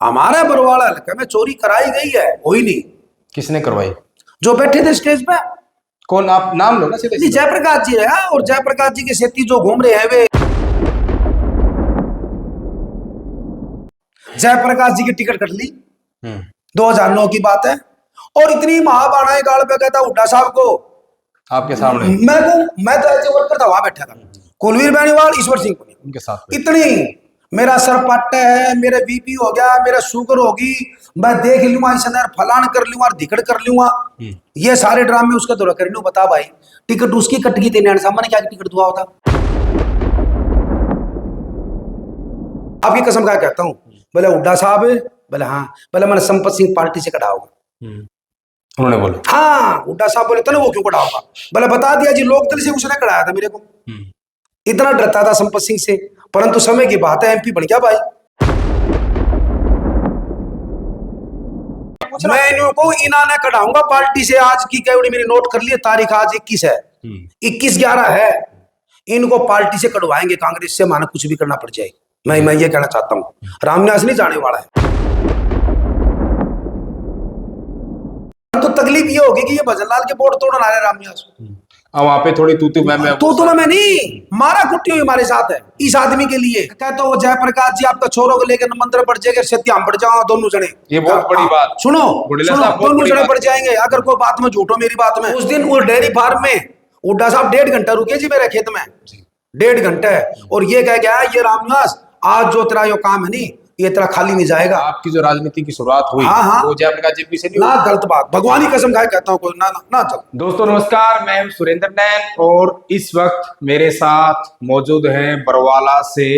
हमारे बरवाड़ा हल्के में चोरी कराई गई है, कोई नहीं। किसने करवाई? जो बैठे थे स्टेज पे। कौन? आप नाम लो ना सीधे जी, जयप्रकाश जी है। और जयप्रकाश जी के सेती जो घूम रहे हैं वे जयप्रकाश जी की टिकट कट ली। 2009 की बात है। और इतनी महाबाणाएं गाड़ पे कहता हुड्डा साहब को आपके सामने। मैं तो ऐसे वर्कर था, वहां बैठा था। कुलवीर बेनीवाल, ईश्वर सिंह पुनिया उनके साथ में। इतनी मेरा सर पट्टा है, मेरे बीपी हो गया, मेरा शुगर होगी, मैं देख लूंगा इसने फलान कर लूंगा, धिकड़ कर लूंगा। ये सारे ड्रामे उसके दौरा कर लूं। बता भाई, टिकट उसकी कट गई थी, सामने क्या टिकट दुआ होता। आपकी कसम खा कहता हूँ। बोले हुड्डा साहब? बोले हाँ। बोले मैंने संपत सिंह पार्टी से कटा होगा। उन्होंने बोला हाँ। हुड्डा साहब बोले तने वो क्यों कटा होगा? बोले बता दिया जी, लोकदल से उसने कटाया था मेरे को। इतना डरता था संपत सिंह से, परंतु समय की बात है एमपी बन गया भाई। मैं इनको इन्होंने कटाऊंगा पार्टी से। आज की क्या मेरी नोट कर लिए तारीख, आज 21 है, 21/11 है। इनको पार्टी से कटवाएंगे, कांग्रेस से माना कुछ भी करना पड़ जाए। मैं ये कहना चाहता हूं, रामनिवास नहीं जाने वाला है। तो तकलीफ ये होगी कि ये भजनलाल के बोर्ड तोड़न आ रहे रामनिवास। अब वहां पे थोड़ी तू मैं मैं नहीं मारा कुट्टी हुई हमारे साथ है इस आदमी के लिए। कहता वो जयप्रकाश जी आपका छोरों को लेकर मंदिर पड़ जाएगा, सत्या हम पड़ जाओ दोनों जने। ये बहुत बड़ी बात। सुनो दोनों जने पड़ जाएंगे अगर कोई बात में झूठो मेरी बात में। उस दिन वो डेयरी फार्म में हुड्डा साहब 1.5 घंटा रुके जी मेरे खेत में। 1.5 घंटा है। और ये कह गया ये रामनिवास आज जो तेरा यो काम है नहीं, ये तेरा खाली नहीं जाएगा। आपकी जो राजनीति की शुरुआत हुई वो जयप्रकाश जी से नहीं ना, गलत बात, भगवान की कसम खाए कहता हूँ कोई ना चल। दोस्तों नमस्कार, मैं हूं सुरेंद्र नैन और इस वक्त मेरे साथ मौजूद हैं बरवाला से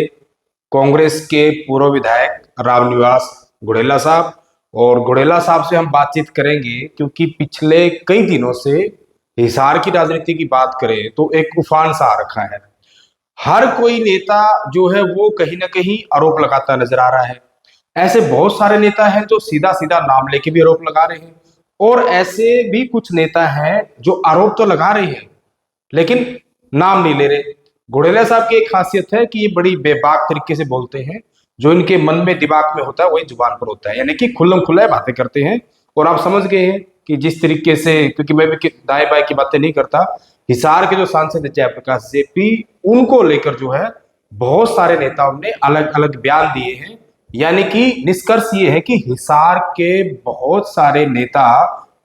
कांग्रेस के पूर्व विधायक रामनिवास गुड़ेला साहब। और गुड़ेला साहब से हम बातचीत करेंगे क्योंकि पिछले कई दिनों से हिसार की राजनीति की बात करें तो एक उफान सा आ रखा है। हर कोई नेता जो है वो कहीं ना कहीं आरोप लगाता नजर आ रहा है। ऐसे बहुत सारे नेता हैं जो सीधा सीधा नाम लेके भी आरोप लगा रहे हैं, और ऐसे भी कुछ नेता हैं जो आरोप तो लगा रहे हैं लेकिन नाम नहीं ले रहे। गुड़ेला साहब की एक खासियत है कि ये बड़ी बेबाक तरीके से बोलते हैं। जो इनके मन में दिमाग में होता है वही जुबान पर होता है, यानी कि खुल्लम खुल्ला बातें करते हैं। और आप समझ गए हैं कि जिस तरीके से, क्योंकि मैं भी दाएं बाएं की बातें नहीं करता, हिसार के जो सांसद है जयप्रकाश जेपी, उनको लेकर जो है बहुत सारे नेताओं ने अलग अलग बयान दिए हैं। यानी कि निष्कर्ष ये है कि हिसार के बहुत सारे नेता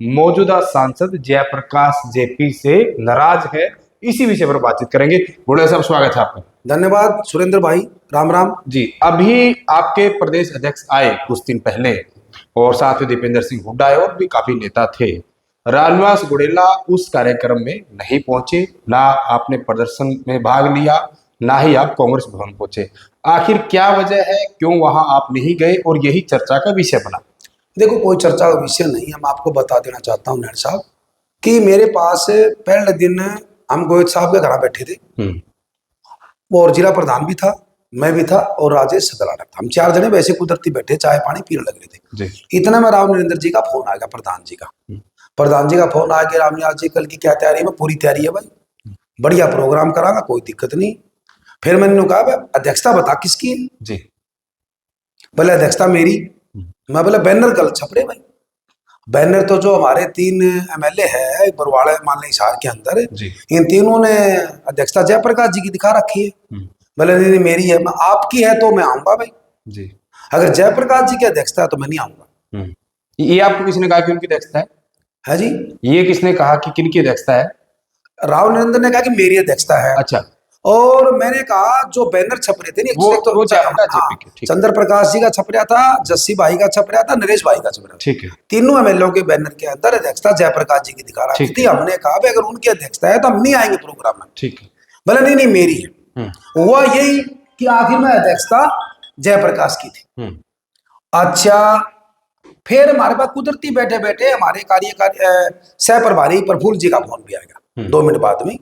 मौजूदा सांसद जयप्रकाश जेपी से नाराज है। इसी विषय पर बातचीत करेंगे। गुड़ेला साहब स्वागत है आपका। धन्यवाद सुरेंद्र भाई, राम राम जी। अभी आपके प्रदेश अध्यक्ष आए कुछ दिन पहले और साथ में दीपेंद्र सिंह हुड्डा आए और भी काफी नेता थे। रामनिवास गुड़ेला उस कार्यक्रम में नहीं पहुंचे, ना आपने प्रदर्शन में भाग लिया, ना ही आप कांग्रेस भवन पहुंचे। आखिर क्या वजह है, क्यों वहां आप नहीं गए और यही चर्चा का विषय बना? देखो, कोई चर्चा का विषय नहीं। हम आपको बता देना चाहता हूँ नैन साहब कि मेरे पास पहले दिन हम गोविंद साहब के घर बैठे थे। वो और जिला प्रधान भी था, मैं भी था और राजेश सदलाना था। हम 4 जने वैसे कुदरती बैठे चाय पानी पीने लग रहे थे। इतना में राव नरेंद्र जी का फोन आ गया, प्रधान जी का। प्रधान जी का फोन आ गया, रामनिवास जी कल की क्या तैयारी है? मैं पूरी तैयारी है भाई, बढ़िया प्रोग्राम करांगा, कोई दिक्कत नहीं। फिर मैंने कहा अध्यक्षता बता किसकी है जी? बोले अध्यक्षता मेरी। मैं बोला बैनर कल छप रहे भाई। बैनर तो जो हमारे 3 एमएलए है बरवाड़ा मान लो हिसार के अंदर, इन तीनों ने अध्यक्षता जयप्रकाश जी की दिखा रखी है। बोले नहीं मेरी है। मैं आपकी है तो मैं आऊंगा भाई जी, अगर जयप्रकाश जी की अध्यक्षता है तो मैं नहीं आऊंगा। ये आपको किसने कहा कि उनकी अध्यक्षता है जी? ये किसने कहा कि किनकी अध्यक्षता है? राव नरेंद्र ने कहा कि मेरी अध्यक्षता है। अच्छा। और मैंने कहा जो बैनर छप रहे थे वो चंद्र प्रकाश जी का छप रहा था, जस्सी भाई का छप रहा था, नरेश भाई का छप रहा था। ठीक है। तीनों एमएलए के बैनर के अंदर अध्यक्षता जयप्रकाश जी की दिखा रही थी। हमने कहा अगर उनकी अध्यक्षता है तो हम नहीं आएंगे प्रोग्राम में। ठीक है। बोले नहीं मेरी है। हुआ यही कि आखिर में अध्यक्षता जयप्रकाश की थी। अच्छा, फिर हमारे पास कुदरती बैठे बैठे हमारे कार्यकारी सह प्रभारी प्रफुल्ल जी का फोन भी आ गया 2 मिनट बाद में।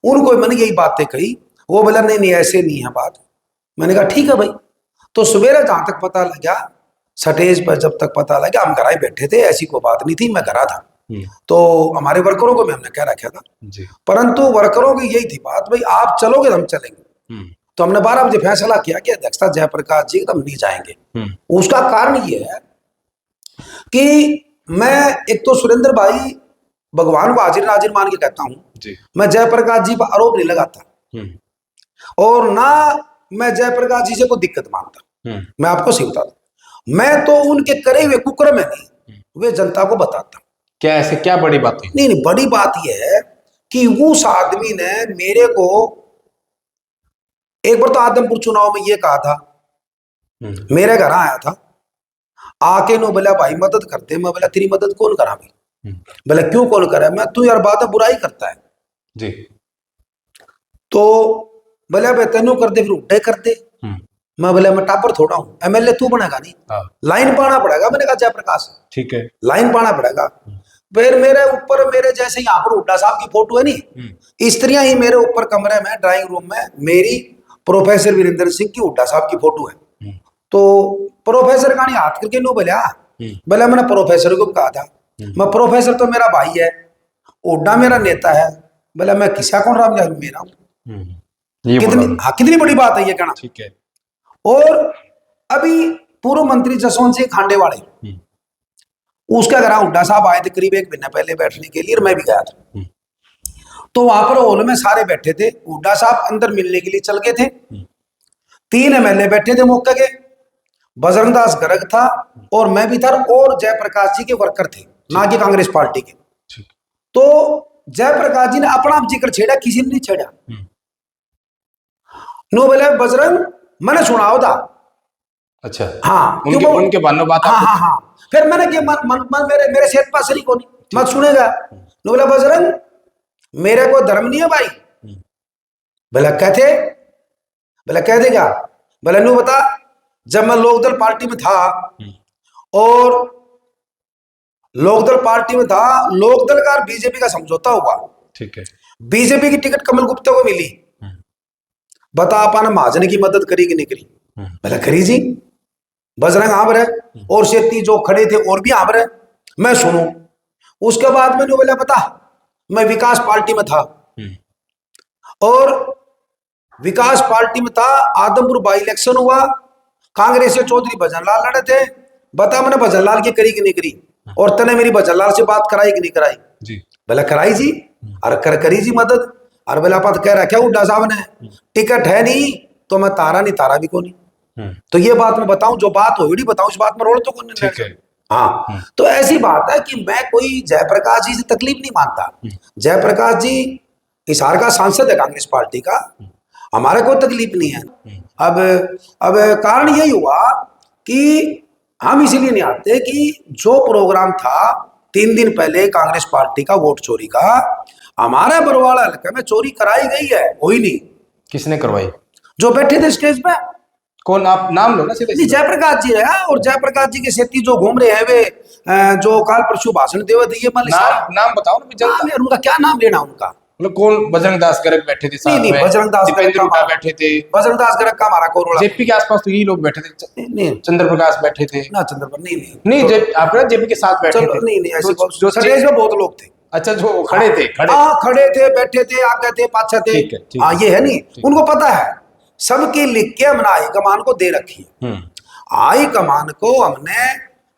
उनको मैंने यही बातें कही। वो बोला नहीं ऐसे नहीं है बात। मैंने कहा ठीक है भाई। तो सवेरे जहां तक पता लगा, स्टेज पर जब तक पता लगा, हम घर ही बैठे थे, ऐसी कोई बात नहीं थी, मैं घर था। तो हमारे वर्करों को भी हमने कह रखा था, परंतु वर्करों की यही थी बात भाई आप चलोगे तो हम चलेंगे। तो हमने 12 बजे फैसला किया कि अध्यक्षता जयप्रकाश जी एकदम नहीं जाएंगे। उसका कारण ये है कि मैं एक तो सुरेंद्र भाई भगवान को हाजिर नाजिर मान के कहता हूं, मैं जयप्रकाश जी पर आरोप नहीं लगाता और ना मैं जयप्रकाश जी से कोई दिक्कत मानता। मैं आपको सही बता दूं, मैं तो उनके करे हुए कुकर्म में नहीं, वे जनता को बताता। क्या ऐसे क्या बड़ी बात है? नहीं, बड़ी बात यह है कि उस आदमी ने मेरे को एक बार तो आदमपुर चुनाव में ये कहा था, मेरे घर आया था आके, नो बोला भाई मदद करते। मैं बोला तेरी मदद कौन करा भाई? बोला क्यों कौन करे? मैं तू यार बात बुराई करता है जी। तो बोला भाई तेनू कर दे, फिर उठे कर दे। मैं बोला मैं टापर थोड़ा हूँ, एमएलए तू बनेगा नहीं, लाइन पाना पड़ेगा। मैंने कहा जयप्रकाश ठीक है, लाइन पाना पड़ेगा। फिर मेरे ऊपर, मेरे जैसे यहाँ पर हुड्डा साहब की फोटो है नहीं, स्त्रियां ही मेरे ऊपर कमरे में ड्राइंग रूम में मेरी प्रोफेसर वीरेंद्र सिंह की हुड्डा साहब की फोटो है। तो प्रोफेसर का नहीं हाथ करके नो बोला, बोला मैंने प्रोफेसर को कहा था, मैं प्रोफेसर तो मेरा भाई है, हुड्डा मेरा नेता है। बोला मैं किसा कौन राम जान मेरा कितनी बड़ी बात है ये कहना। ठीक है। और अभी पूर्व मंत्री जसवंत सिंह खांडे वाले, उसके घर हुड्डा साहब आए थे करीब 1 महीना पहले बैठने के लिए, और मैं भी गया था। तो वहां पर हॉल में सारे बैठे थे, हुड्डा साहब अंदर मिलने के लिए चल गए थे। 3 एमएलए बैठे थे मौके के, बजरंग दास गर्ग था और मैं भी था, और जयप्रकाश जी के वर्कर थे, ना कि कांग्रेस पार्टी के। तो जयप्रकाश जी ने अपना जिक्र छेड़ा, किसी ने नहीं छेड़ा। नो बोले बजरंग मैंने सुनाओ था। अच्छा, हाँ, उनके बानो बात। हाँ। फिर मैंने कि मेरे सेठ पास नहीं कोनी मत सुनेगा। नो बोला बजरंग मेरे को धर्म नहीं है भाई। बोला कहते, बोला कह देगा। बोला नु बता, जब मैं लोकदल पार्टी में था और लोकदल पार्टी में था, लोकदल का बीजेपी का समझौता हुआ, ठीक है, बीजेपी की टिकट कमल गुप्ता को मिली। बता आपने महाजन की मदद करी कि नहीं करी? बोला करी जी। बजरंग हाँ बरे, और शेती जो खड़े थे और भी हाँ बरे, मैं सुनू। उसके बाद मैंने बोला पता, मैं विकास पार्टी में था और विकास पार्टी में था, आदमपुर बाई इलेक्शन हुआ, कांग्रेस से चौधरी भजनलाल लड़े थे। बता मैंने भजनलाल की करी कि नहीं करी, और तने मेरी भजनलाल से बात कराई कि नहीं कराई जी? बोला कराई जी। अरे करी जी मदद। अरे बोला पत कह रखा हुड्डा साहब ने, टिकट है नहीं तो मैं तारा नहीं, तारा भी को नहीं। तो ये बात मैं बताऊं, जो बात हो बताऊं, इस बात में रोड़ तो कौन नहीं। हाँ, तो ऐसी बात है कि मैं कोई जयप्रकाश जी से तकलीफ नहीं मानता। जयप्रकाश जी हिसार का सांसद है कांग्रेस पार्टी का, हमारा कोई तकलीफ नहीं है। अब कारण यही हुआ कि हम इसीलिए नहीं आते कि जो प्रोग्राम था 3 दिन पहले कांग्रेस पार्टी का वोट चोरी का, हमारे बरवाड़ा हल्के में चोरी कराई गई है, कोई नहीं। किसने करवाई? जो बैठे थे स्टेज पे। कौन? आप नाम लो ना सीधे। जयप्रकाश जी है, और जयप्रकाश जी के सेती जो घूम रहे हैं वे, जो काल परसों भाषण देवे थे, ये नाम बताओ ना। उनका क्या नाम लेना उनका? मतलब कौन? बजरंग दास गर्ग बैठे थे साथ में, बजरंग दास गर्ग बैठे थे, बजरंग दास गर्ग का हमारा कोरोना। जेपी के आसपास तो यही लोग बैठे थे, चंद्र प्रकाश बैठे थे ना, चंद्र नहीं, आप जेपी के साथ बैठे थे। नहीं ऐसे जो स्टेज पे बहुत लोग थे। अच्छा, जो खड़े थे, खड़े थे, बैठे थे, आगे थे, पाछे थे। हाँ, ये है नहीं, उनको पता है सबकी लिख के हमने हाई कमान को दे रखी है। हाई कमान को हमने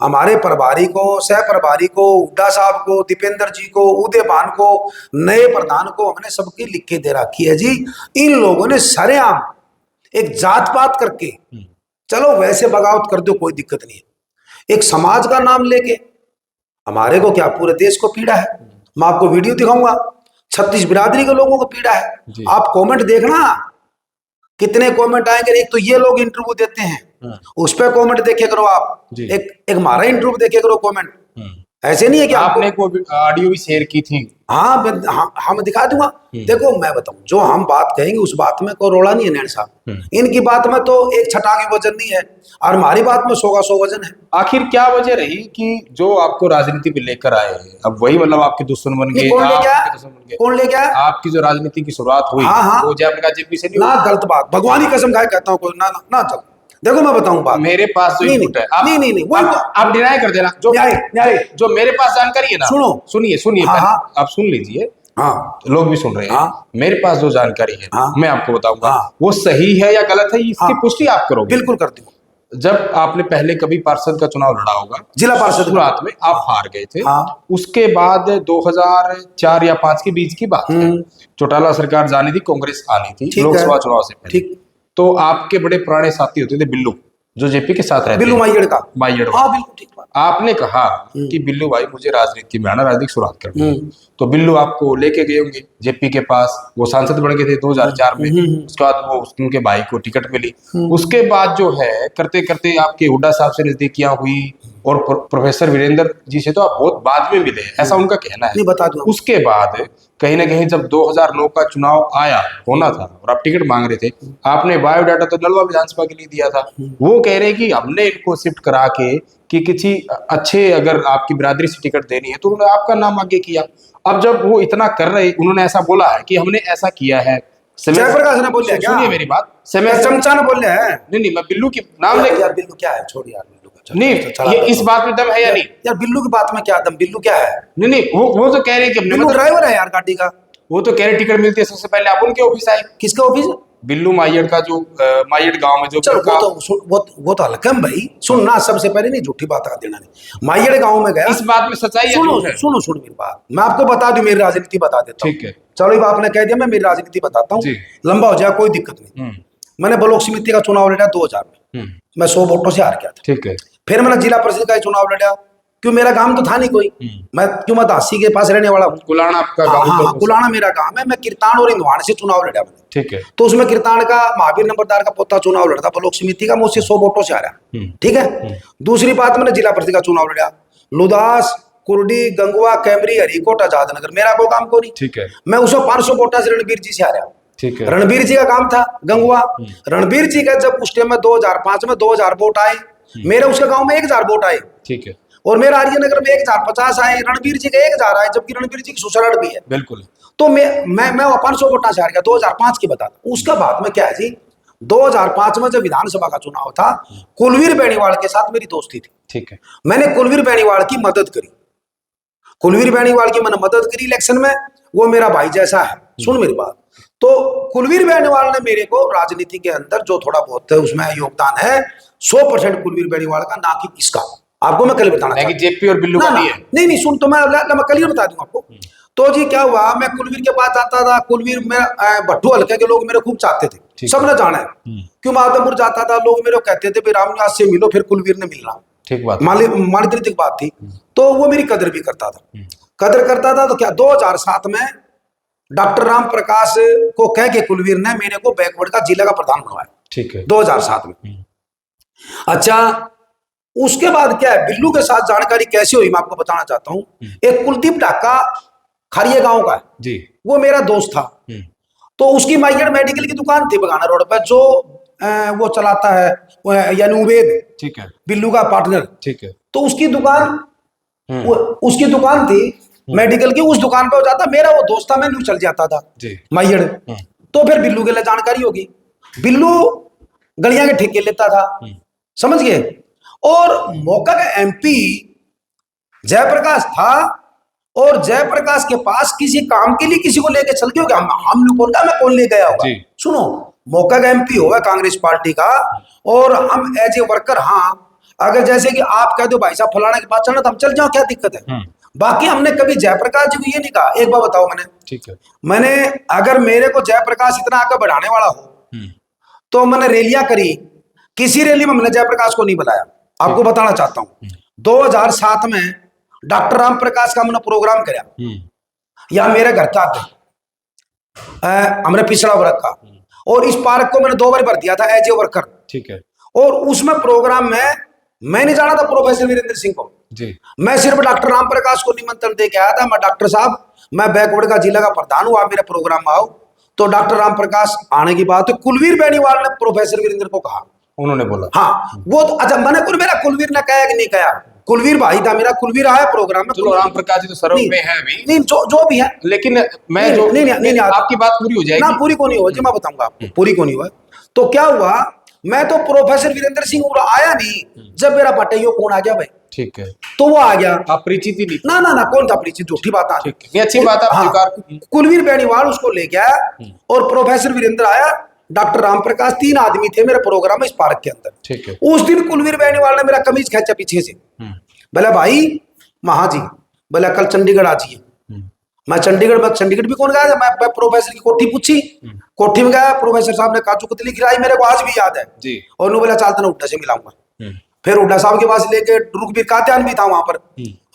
हमारे प्रभारी को, सह प्रभारी को, हुड्डा साहब को, दीपेंद्र जी को, उदयभान को, नए प्रधान को हमने सबकी लिख के दे रखी है जी। इन लोगों ने सरेआम एक जात पात करके, चलो वैसे बगावत कर दो कोई दिक्कत नहीं है, एक समाज का नाम लेके हमारे को क्या पूरे देश को पीड़ा है। मैं आपको वीडियो दिखाऊंगा, 36 बिरादरी के लोगों को पीड़ा है। आप कमेंट देखना कितने कमेंट आएंगे। एक तो ये लोग इंटरव्यू देते हैं, उस पर कमेंट देखे करो आप, एक हमारा इंटरव्यू देखे करो कमेंट। ऐसे नहीं है कि आपने कोई ऑडियो भी शेयर की थी? हाँ, मैं दिखा दूंगा। देखो मैं बताऊं, जो हम बात कहेंगे उस बात में कोई रोड़ा नहीं है नैन साहब। इनकी बात में तो एक छटा की वजन नहीं है, और हमारी बात में 100 का 100 वजन है। आखिर क्या वजह रही कि जो आपको राजनीति में लेकर आए, अब वही मतलब आपके दुश्मन बन गए? कौन ले गया? आपकी जो राजनीति की शुरुआत हुई वो जयप्रकाश जेपी से नहीं? ना, गलत बात, भगवान की कसम खाए कहता हूँ, कोई ना चल। देखो मैं बताऊं बात, मेरे पास जो इनपुट है, नहीं आप डिनाई कर देना। जो मेरे पास जानकारी है ना, सुनिए, आप सुन लीजिए। हाँ लोग भी सुन रहे हैं, हाँ। मेरे पास जो जानकारी है हाँ। मैं आपको बताऊंगा, हाँ। वो सही है या गलत है इसकी हाँ। पुष्टि आप करोगे। बिल्कुल करती हूँ। जब आपने पहले कभी पार्षद का चुनाव लड़ा होगा, जिला पार्षद का। शुरुआत में आप हार गए थे, हाँ। उसके बाद 2004 या 5 के बीच की बात है, चौटाला सरकार जानी थी, कांग्रेस आनी थी ठीक है। लोकसभा चुनाव से पहले। ठीक। तो आपके बड़े पुराने साथी होते थे बिल्लू, जो जेपी के साथ रहते बिल्लू हैं, माइयड़ का। माइयड़। हाँ बिल्कुल ठीक बात। आपने कहा कि बिल्लू भाई मुझे राजनीति में आना, राजनीतिक शुरुआत करनी है, हम्म। तो बिल्लू आपको लेके गए होंगे जेपी के पास, वो सांसद बन गए थे 2004 में, उसके बाद वो उनके भाई को टिकट मिली, उसके बाद जो है करते करते आपके हुड्डा साहब से नजदीकियां हुई, और प्रोफेसर वीरेंद्र जी से तो आप बहुत बाद में मिले, ऐसा उनका कहना है। नहीं, बता दूं। उसके बाद कहीं ना कहीं जब 2009 का चुनाव आया, होना था और आप टिकट मांग रहे थे, आपने बायोडाटा तो नलवा विधानसभा के लिए दिया था। वो कह रहे कि हमने इनको शिफ्ट करा के कि किसी अच्छे, अगर आपकी बिरादरी से टिकट देनी है तो उन्होंने आपका नाम आगे किया। अब जब वो इतना कर रहे, उन्होंने ऐसा बोला है कि हमने ऐसा किया है, जयप्रकाश ने बोल दिया क्या? सुनिए मेरी बात, चमचा ने बोल दिया है। नहीं, मैं बिल्लू की नाम ले, यार बिल्लू क्या है, छोड़ यार बिल्लू का। नहीं, ये इस बात में दम है या नहीं? यार बिल्लू की बात में क्या दम, बिल्लू क्या है? नहीं, वो तो कह रहे हैं कि हमने, बिल्लू ड्राइवर है यार गाड़ी का। वो तो कह रहे टिकट मिलती है सबसे पहले आप उनके ऑफिस आए। किसका ऑफिस? बिल्लू माइयड़ का, जो माइयड़ गांव में जो चलो वो तो हल्का भाई, सुन ना, सबसे पहले नहीं झूठी बात कर देना नहीं। माइयड़ गांव में गया, इस बात में सच्चाई है? सुनो मेरी बात, मैं आपको बता दूं, मेरी राजनीति बता देता हूं। ठीक है, चलो अब आपने कह दिया, मैं मेरी राजनीति बताता हूँ, लंबा हो जाए कोई दिक्कत नहीं। मैंने ब्लॉक समिति का चुनाव लड़ा 2000 में, मैं 100 वोटों से हार गया था। ठीक है। फिर मैंने जिला परिषद का चुनाव लड़ा, क्यों, मेरा गांव तो था नहीं कोई, मैं दासी के पास रहने वाला हूँ। कुलाणा आपका गांव? गांव? हाँ, कुलाणा मेरा गांव है। मैं कीर्तान और इंदवान से चुनाव लड़ा मैंने। ठीक है। तो उसमें कीर्तान का महावीर नंबरदार का पोता चुनाव लड़ा था ब्लॉक समिति का, मैं उससे 100 वोटों से हारा। ठीक है। दूसरी बात, मैंने जिला परिषद का चुनाव लड़ा, लुदास, कुर्डी, गंगवा, कैमरी, हरिकोट, आजाद नगर, मेरा कोई काम को नहीं। ठीक है। मैं उसमें 500 वोटा से रणबीर जी से हारा। ठीक है। रणबीर जी का काम था गंगवा। रणबीर जी का जब उस टाइम में 2005 में 2000 वोट आए, मेरे उसके गांव में 1000 वोट आए। ठीक है। और मेरा आर्यनगर में 1050 आए, रणबीर जी का 1000 आए, जबकि रणबीर जी की सुसराड़ भी है। बिल्कुल। तो मैं 500 वोटा से हार गया 2005 की बता। उसका बाद में क्या है जी, 2005 में जब विधानसभा का चुनाव था, कुलवीर बेनीवाल के साथ मेरी दोस्ती थी। ठीक है। मैंने कुलवीर बेनीवाल की मदद करी, कुलवीर बेनीवाल की मैंने मदद करी इलेक्शन में, वो मेरा भाई जैसा है। सुन मेरी बात, तो कुलवीर बेनीवाल ने मेरे को राजनीति के अंदर जो थोड़ा बहुत है उसमें योगदान है, 100% कुलवीर बेनीवाल का, ना कि इसका। आपको मैं कल बताना कि जेपी और बिल्लू का नहीं है। नहीं, सुन, तो मैं कल ही बता दूंगा आपको। तो जी क्या हुआ, मैं कुलवीर के पास जाता था, कुलवीर में भट्टू हल्के के लोग मेरे खूब चाहते थे, सबने जाना है। क्यों, माधवपुर जाता था, लोग मेरे कहते थे भाई रामनिवास से मिलो, फिर कुलवीर ने मिलना। ठीक बात, मानसिक बात थी। तो वो मेरी कदर भी करता था। तो क्या 2007 में डॉक्टर राम प्रकाश को कह के कुलवीर ने मेरे को बैकवर्ड का जिला का प्रधान बनवाया। ठीक है। 2007 में। अच्छा, उसके बाद क्या है, बिल्लू के साथ जानकारी कैसे हुई मैं आपको बताना चाहता हूं। एक कुलदीप ढाका खरिये गांव का जी, वो मेरा दोस्त था। तो उसकी माइयड़ मेडिकल की दुकान थी बगाना रोड पर, जो वो चलाता है, यानी उबेद। ठीक है। बिल्लू का पार्टनर। ठीक है। तो उसकी दुकान, उसकी दुकान थी मेडिकल की, उस दुकान पे हो जाता, मेरा वो दोस्त था, मैं न्यू चल जाता था माइयड़। तो फिर बिल्लू के लिए जानकारी होगी, बिल्लू गलियां के ठेके लेता था, समझ गए। और मौका का एमपी जयप्रकाश था, और जयप्रकाश के पास किसी काम के लिए किसी को लेके चल गए, हम लोग कौन, मैं कौन ले गया होगा। सुनो, मौका का एमपी होगा कांग्रेस पार्टी का, और हम एज ए वर्कर, हाँ, अगर जैसे कि आप कह दो भाई साहब फलाना के पास चलना, तो हम चल जाओ, क्या दिक्कत है। बाकी हमने कभी जयप्रकाश जी को ये नहीं कहा। एक बार बताओ, मैंने, ठीक है, मैंने, अगर मेरे को जयप्रकाश इतना आगे बढ़ाने वाला हो तो मैंने रैलियां करी, किसी रैली में मैंने जयप्रकाश को नहीं बुलाया। आपको बताना चाहता हूं, 2007 में डॉक्टर राम प्रकाश का मैंने प्रोग्राम कराया, या मेरे घर का हमने पिछड़ा वर्ग का, और इस पार्क को मैंने 2 बार भर दिया था एज ए वर्कर। ठीक है। और उसमें प्रोग्राम में मैंने जाना था प्रोफेसर वीरेंद्र सिंह को जी, मैं सिर्फ डॉक्टर राम प्रकाश को निमंत्रण दे के आया था। मैं, डॉक्टर साहब, मैं बैकवर्ड का जिला का प्रधान हूं, आप मेरे प्रोग्राम में आओ। तो डॉक्टर राम प्रकाश आने की बात, तो कुलवीर बेनीवाल ने प्रोफेसर वीरेंद्र को कहा, उन्होंने बोला हाँ, वो तो अच्छा, मैंने मेरा कुलवीर ने कहा कि नहीं कहा, कुलवीर भाई था मेरा, कुलवीर आया प्रोग्राम में। चलो, राम प्रकाश जी तो सर्व में है अभी, नहीं, जो भी है, लेकिन मैं जो नहीं, आपकी बात पूरी हो जाएगी ना, पूरी को नहीं हुआ जी, मैं बताऊंगा आपको, पूरी को नहीं हुआ। तो क्या हुआ, मैं तो प्रोफेसर वीरेंद्र सिंह और आया नहीं, जब मेरा पटेयो कौन आ गया भाई, ठीक है, तो वो आ गया। आप परिचित ही नहीं थे। ना ना ना, कौन था परिचित, झूठी बात आ। ठीक है, ये अच्छी बात है, आप स्वीकार कीजिए। कुलवीर बेनीवाल उसको ले गया और प्रोफेसर वीरेंद्र आया, डॉक्टर राम प्रकाश, 3 आदमी थे मेरे प्रोग्राम में इस पार्क के अंदर। ठीक है, उस दिन कुलवीर बेनीवाल ने मेरा कमीज खींचा पीछे से, बोला भाई महाजी, बोला कल चंडीगढ़ आ जाइए। मैं चंडीगढ़ भी कौन गया, मैं प्रोफेसर की कोठी पूछी, कोठी में गया, प्रोफेसर साहब ने काजू कतली खिलाई, मेरे को आज भी याद है जी। और उन्होंने बोला चालता ना हुड्डा से मिलाऊंगा। फिर हुड्डा साहब के पास लेके रुकबीर काद्यान भी था वहां पर,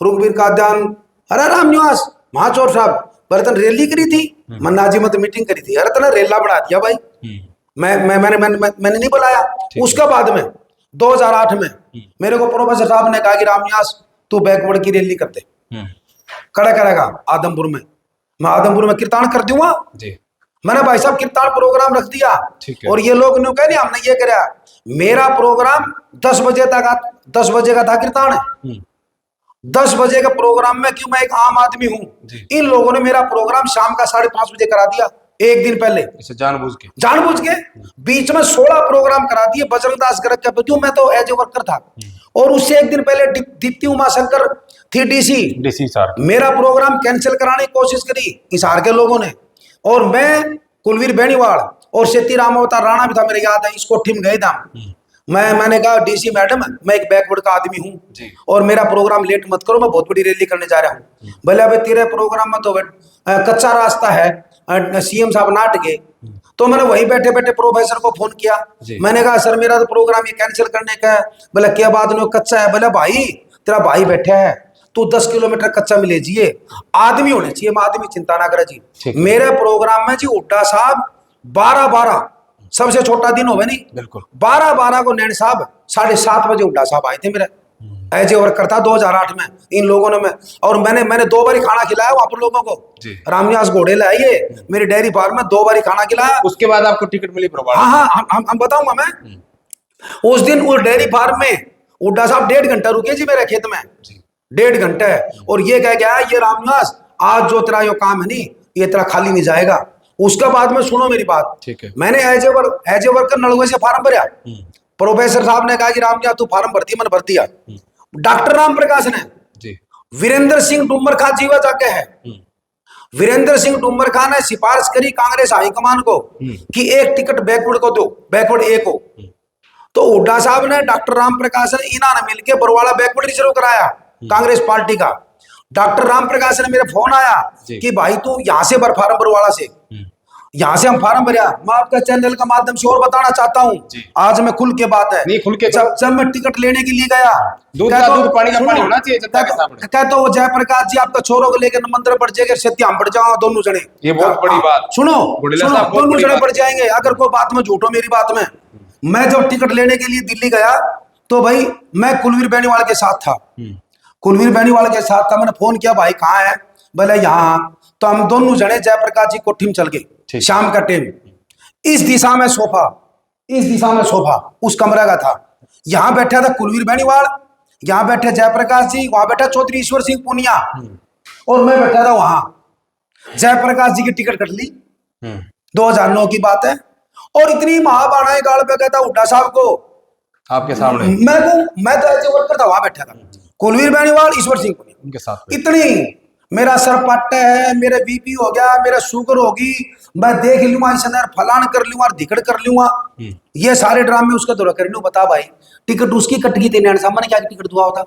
रुकबीर काद्यान, अरे राम निवास महाचौर साहब बर्तन रैली करी थी, मन्ना जी मत मीटिंग करी थी, अरे तना रेला बढ़ा दिया भाई। मैंने नहीं बुलाया। उसके बाद में 2008 में मेरे को प्रोफेसर साहब ने कहा कि राम निवास तू बैकवर्ड की रैली करते, कड़ा करेगा आदमपुर में, मैं आदमपुर में कीर्तन कर दूंगा जी। मैंने भाई साहब कीर्तन प्रोग्राम रख दिया, और ये लोग ने कहा हमने ये कराया, मेरा प्रोग्राम 10 बजे तक 10 बजे का था कीर्तन, 10 बजे का प्रोग्राम में, क्यों मैं एक आम आदमी हूं, इन लोगों ने मेरा प्रोग्राम शाम का 5:30 बजे करा दिया, एक दिन पहले जानबूझ के बीच में 16 प्रोग्राम करा दिए बजरंग दास गर्ग के, क्यों मैं तो एज ए वर्कर था, और उससे एक दिन पहले दीप्ति उमाशंकर थी डीसी सर, मेरा प्रोग्राम कैंसिल कराने की कोशिश करी हिसार के लोगों ने, और मैं कुलवीर बेनीवाल और सेती रामावतार राणा भी था, मेरे याद है, इस कोठी में गए था। मैंने कहा डीसी मैडम मैं एक बैकवर्ड का आदमी हूँ और मेरा प्रोग्राम लेट मत करो, मैं बहुत बड़ी रैली करने जा रहा हूँ। बोले अबे तेरे प्रोग्राम में तो कच्चा रास्ता है, सीएम साहब नाट गए। तो मैंने वहीं बैठे बैठे प्रोफेसर को फोन किया, मैंने कहा सर मेरा तो प्रोग्राम ये कैंसिल करने का है। बोले क्या बात नहीं, कच्चा है। बोले भाई तेरा भाई बैठा है, तू 10 किलोमीटर कच्चा में ले जाइए, आदमी होने चाहिए, मैं आदमी चिंता ना करे जी। मेरे प्रोग्राम में जी हुड्डा साहब 12 सबसे छोटा दिन होवे नहीं, बिल्कुल 12 को नैन साहब 7:30 बजे हुड्डा साहब आए थे मेरे एज ए वर्कर था 2008 में, इन लोगों ने और मैंने 2 बारी खाना खिलाया वहां पर लोगों को, रामनिवास घोड़े लाइए मेरी डेयरी फार्म में 2 बारी खाना खिलाया। उसके बाद आपको टिकट मिली? हाँ हम बताऊंगा मैं। उस दिन उस डेयरी फार्म में हुड्डा साहब 1.5 घंटा रुके जी मेरे खेत में, 1.5 घंटे, और ये कह गया ये रामनिवास आज जो तेरा यो काम है नहीं ये तेरा खाली नहीं जाएगा। उसके बाद में सुनो मेरी बात, ठीक है, मैंने एज ए वर्कर नलुए से फार्म भरा, प्रोफेसर साहब ने कहा कि रामनिवास तू फार्म भरती, मैंने भर दिया। डॉक्टर राम प्रकाश ने वीरेंद्र सिंह डुम्बर खां जीवा जाके है, वीरेंद्र सिंह डुम्बर खां ने सिफारिश करी कांग्रेस हाईकमान को कि एक टिकट बैकवर्ड को दो, बैकवर्ड ए को। तो हुड्डा साहब ने डॉक्टर राम प्रकाश ने इन्होंने मिलकर बरवाला बैकवर्ड रिजर्व कराया कांग्रेस पार्टी का। डॉक्टर राम प्रकाश ने मेरे फोन आया कि भाई तू यहाँ से भर फार्म बरवाला से, यहाँ से हम फार्म भरा। मैं आपका चैनल का माध्यम से और बताना चाहता हूँ, आज मैं खुल के बात है, नहीं खुल के, जब मैं टिकट लेने के लिए गया, दूध का दूध पानी का पानी होना चाहिए जनता के सामने। कहता वो जयप्रकाश जी आपका छोरों को लेकर मंदिर बढ़ जाएगा, सत्य हम बढ़ जाओ दोनों जने, ये बहुत बड़ी बात। सुनो दोनों जने बढ़ जाएंगे अगर कोई बात में झूठो मेरी बात में। मैं जब टिकट लेने के लिए दिल्ली गया तो भाई मैं कुलवीर बेनीवाल के साथ था, कुलवीर बेनीवाल के साथ था। मैंने फोन किया भाई कहाँ है, बोले यहाँ। तो हम दोनों जने जयप्रकाश जी कोठी में चल गए शाम का टाइम। इस दिशा में सोफा, इस दिशा में सोफा उस कमरे का था। यहाँ बैठा था कुलवीर बेनीवाल, यहाँ बैठे जयप्रकाश जी, वहां बैठा चौधरी ईश्वर सिंह पुनिया, और मैं बैठा था वहां। जयप्रकाश जी की टिकट कट ली, 2009 की बात है। और इतनी महाबाणाएं गाल पे कहता हुड्डा साहब को आपके सामने, मैं तो ऐसे वर्कर था, वहां बैठा था कुलवीर बेनीवाल ईश्वर सिंह पुनिया उनके साथ। इतनी मेरा सर पट्टा है, मेरे बीपी हो गया, मेरा शुगर होगी, मैं देख लूंगा इस अंदर फलान कर लूंगा, धिकड़ कर लूंगा, ये सारे ड्रामे उसका दौरा कर लूं। बता भाई टिकट उसकी कट गई थी, नैन साहब ने क्या टिकट दुआ होता।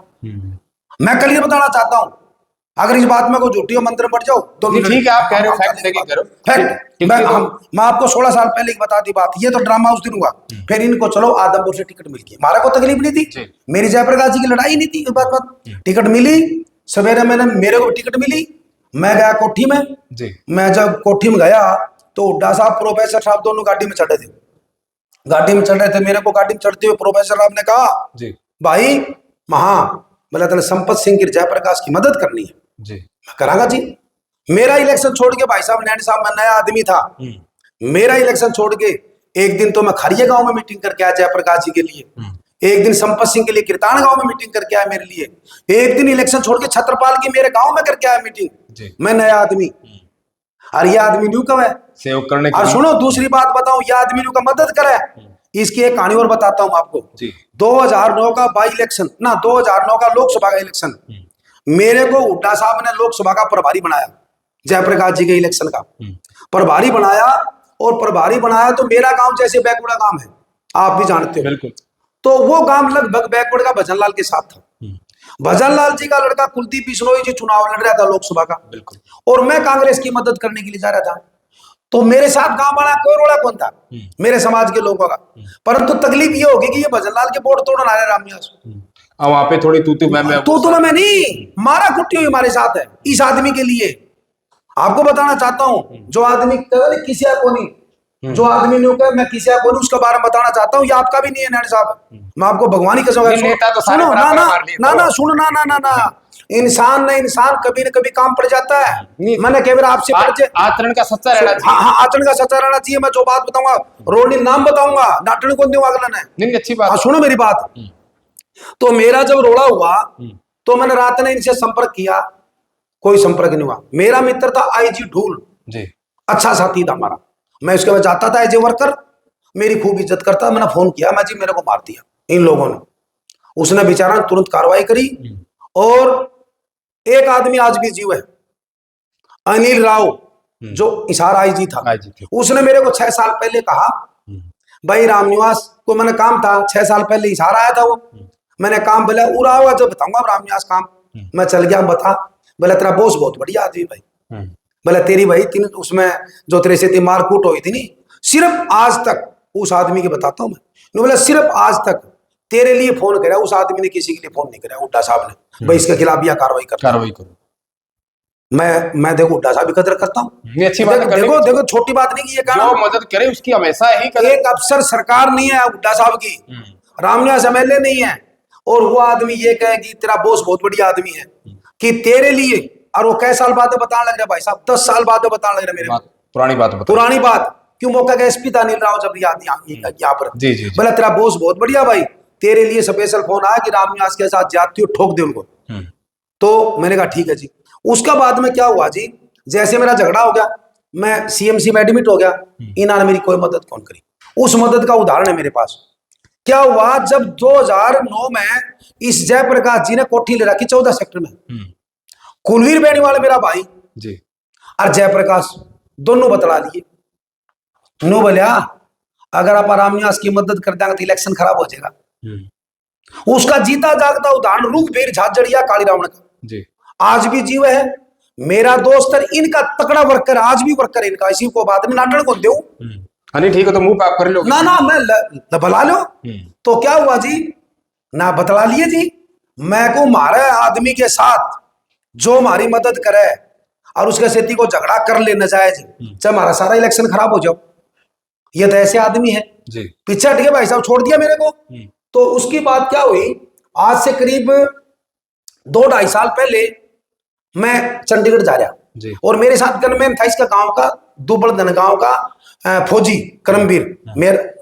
मैं कल ये बताना चाहता हूँ, अगर इस बात में कोई झूठी हो मंत्र पड़ जाओ तो ठीक है, आप कह रहे हो फैक्ट लेके करो फैक्ट। मैं आपको 16 साल पहले बता दी बात, ये तो ड्रामा उस दिन हुआ। फिर इनको चलो आदमपुर से टिकट मिल गई, हमारा को तकलीफ नहीं थी, मेरी जयप्रकाश जी की लड़ाई नहीं थी, बात टिकट मिली। सवेरे मेरे को टिकट मिली, मैं गया कोठी में जी। मैं जब कोठी में गया तो हुड्डा साहब प्रोफेसर साहब दोनों गाड़ी में चढ़े थे, गाड़ी में चढ़ रहे थे। मेरे को गाड़ी में चढ़ते हुए प्रोफेसर साहब ने कहा जी भाई बोला तेने संपत सिंह की जयप्रकाश की मदद करनी है जी। मैं करांगा जी। मेरा इलेक्शन छोड़ के भाई साहब नैन साहब, मैं नया आदमी था, मेरा इलेक्शन छोड़ के एक दिन तो मैं खरिये गांव में मीटिंग करके आया जयप्रकाश जी के लिए, एक दिन संपत सिंह के लिए कीर्तान गांव में मीटिंग करके आया मेरे लिए, एक दिन इलेक्शन छोड़ के छत्रपाल की मेरे गांव में करके आया मीटिंग। मैं नया आदमी, और ये आदमी न्यू कब है सेव करने। और सुनो दूसरी बात बताऊं, ये आदमी न्यू का मदद करे, इसकी एक कहानी और बताता हूं आपको जी 2009 का बाई इलेक्शन ना 2009 का लोकसभा का इलेक्शन, मेरे को हुड्डा साहब ने लोकसभा का प्रभारी बनाया, जयप्रकाश जी के इलेक्शन का प्रभारी बनाया। और प्रभारी बनाया तो मेरा गांव जैसे बैकवर्ड गांव है, आप भी जानते हो, बिल्कुल। तो वो गांव लगभग बैकवर्ड का भजन लाल के साथ था। भजन लाल जी का लड़का कुलदीप बिश्नोई जी चुनाव लड़ रहा था लोकसभा का, बिल्कुल। और मैं कांग्रेस की मदद करने के लिए जा रहा था। तो मेरे साथ गांव वाला कोई रोड़ा कौन था, मेरे समाज के लोगों का। परंतु तकलीफ ये होगी कि ये भजन लाल के वोट तोड़न आ रहे रामनिवास, वहां पे थोड़ी तू मैं मैं नहीं, मारा कुट्टी हुई हमारे साथ है इस आदमी के लिए। आपको बताना चाहता हूं, जो आदमी किसी को नहीं, जो आदमी ने कहा मैं किसी को नहीं, उसके बारे में बताना चाहता हूं, ये आपका भी नहीं है नायड साहब, मैं आपको भगवान की कसम सुनो ना ना ना ना सुनो ना ना ना ना, इंसान ने इंसान कभी न कभी काम पड़ जाता है। मैंने केवल आपसे आचरण का सच्चा रहना चाहिए। हाँ आचरण का सच्चा रहना चाहिए। मैं जो बात बताऊंगा रोनी नाम बताऊंगा, नाटन को दूंगा अगला ने। नहीं अच्छी बात, सुनो मेरी बात। तो मेरा जब रोड़ा हुआ तो मैंने रात ने इनसे संपर्क किया, कोई संपर्क नहीं हुआ। मेरा मित्र था आईजी ढूल जी, अच्छा साथी था हमारा, मैं उसके बाद जाता था एज ए वर्कर, मेरी खूब इज्जत करता। मैंने फोन किया, मैं जी मेरे को मार दिया इन लोगों ने। उसने बेचारा तुरंत कार्रवाई करी। और एक आदमी आज भी जीव है, अनिल राव, जो इशारा आईजी था, उसने मेरे को 6 साल पहले कहा भाई रामनिवास को, मैंने काम था 6 साल पहले इशारा आया था वो, मैंने काम बोला उड़ा हुआ जब बताऊंगा रामनिवास काम। मैं चल गया, बता बोला तेरा बॉस बहुत बढ़िया आदमी भाई, बोला तेरी भाई तीन उसमें जो तेरे से मारकूट हुई थी नहीं, सिर्फ आज तक उस आदमी की बताता हूं मैं, बोला सिर्फ आज तक तेरे लिए फोन करा उस आदमी ने, किसी के लिए फोन नहीं करा हुड्डा साहब ने, भाई इसके खिलाफ यह कार्रवाई करो। मैं देखो हुड्डा साहब की कदर करता हूँ, अच्छी बात है। देखो देखो छोटी बात नहीं की ये जो मदद करे उसकी हमेशा ही कदर। एक अफसर सरकार नहीं है हुड्डा साहब की, रामनिवास एमएलए नहीं है, और वो आदमी ये कहे कि तेरा बॉस बहुत बढ़िया आदमी है कि तेरे लिए, और वो कई साल बाद बताने लग रहा भाई साहब, 10 साल बाद बताने लग रहा मेरे पुरानी बात क्यों, मौका का एसपी था अनिल राव जब यहाँ पर, बोला तेरा बॉस बहुत बढ़िया भाई, तेरे लिए स्पेशल फोन आया कि रामनिवास के साथ जाती हो, ठोक दे उनको। तो मैंने कहा ठीक है जी। उसका बाद में क्या हुआ जी, जैसे मेरा झगड़ा हो गया, मैं सीएमसी में एडमिट हो गया, इन्होंने मेरी कोई मदद कौन करी। उस मदद का उदाहरण है मेरे पास। क्या हुआ जब 2009 में इस जयप्रकाश जी ने कोठी ले रखी 14 सेक्टर में, कुलवीर बेनीवाल मेरा भाई जी और जयप्रकाश दोनों बतला लिए, नो बोलिया अगर आप रामनिवास की मदद कर देंगे तो इलेक्शन खराब हो जाएगा। उसका जीता जागता उदाहरण रूपवीर झाझड़िया काली रावण का जी, आज भी जीव है, मेरा दोस्त है, इनका तकड़ा वर्कर, आज भी वर्कर है इनका, इसी को बात में नाटन को दो ठीक है तो मुंह पाप कर लो ना ना, मैं बला लो। तो क्या हुआ जी, ना बतला लिए जी, मैं को मारे आदमी के साथ जो हमारी मदद करे और उसके स्थिति को झगड़ा कर ले नजायज, चाहे हमारा सारा इलेक्शन खराब हो जाओ, ये तो ऐसे आदमी है जी। पीछे हट गया भाई साहब, छोड़ दिया मेरे को। तो उसकी बात क्या हुई, आज से करीब 2-2.5 साल पहले मैं चंडीगढ़ जा रहा जी, और मेरे साथ गनमैन था इसका गांव का, दुबलदन गांव का फौजी करमवीर,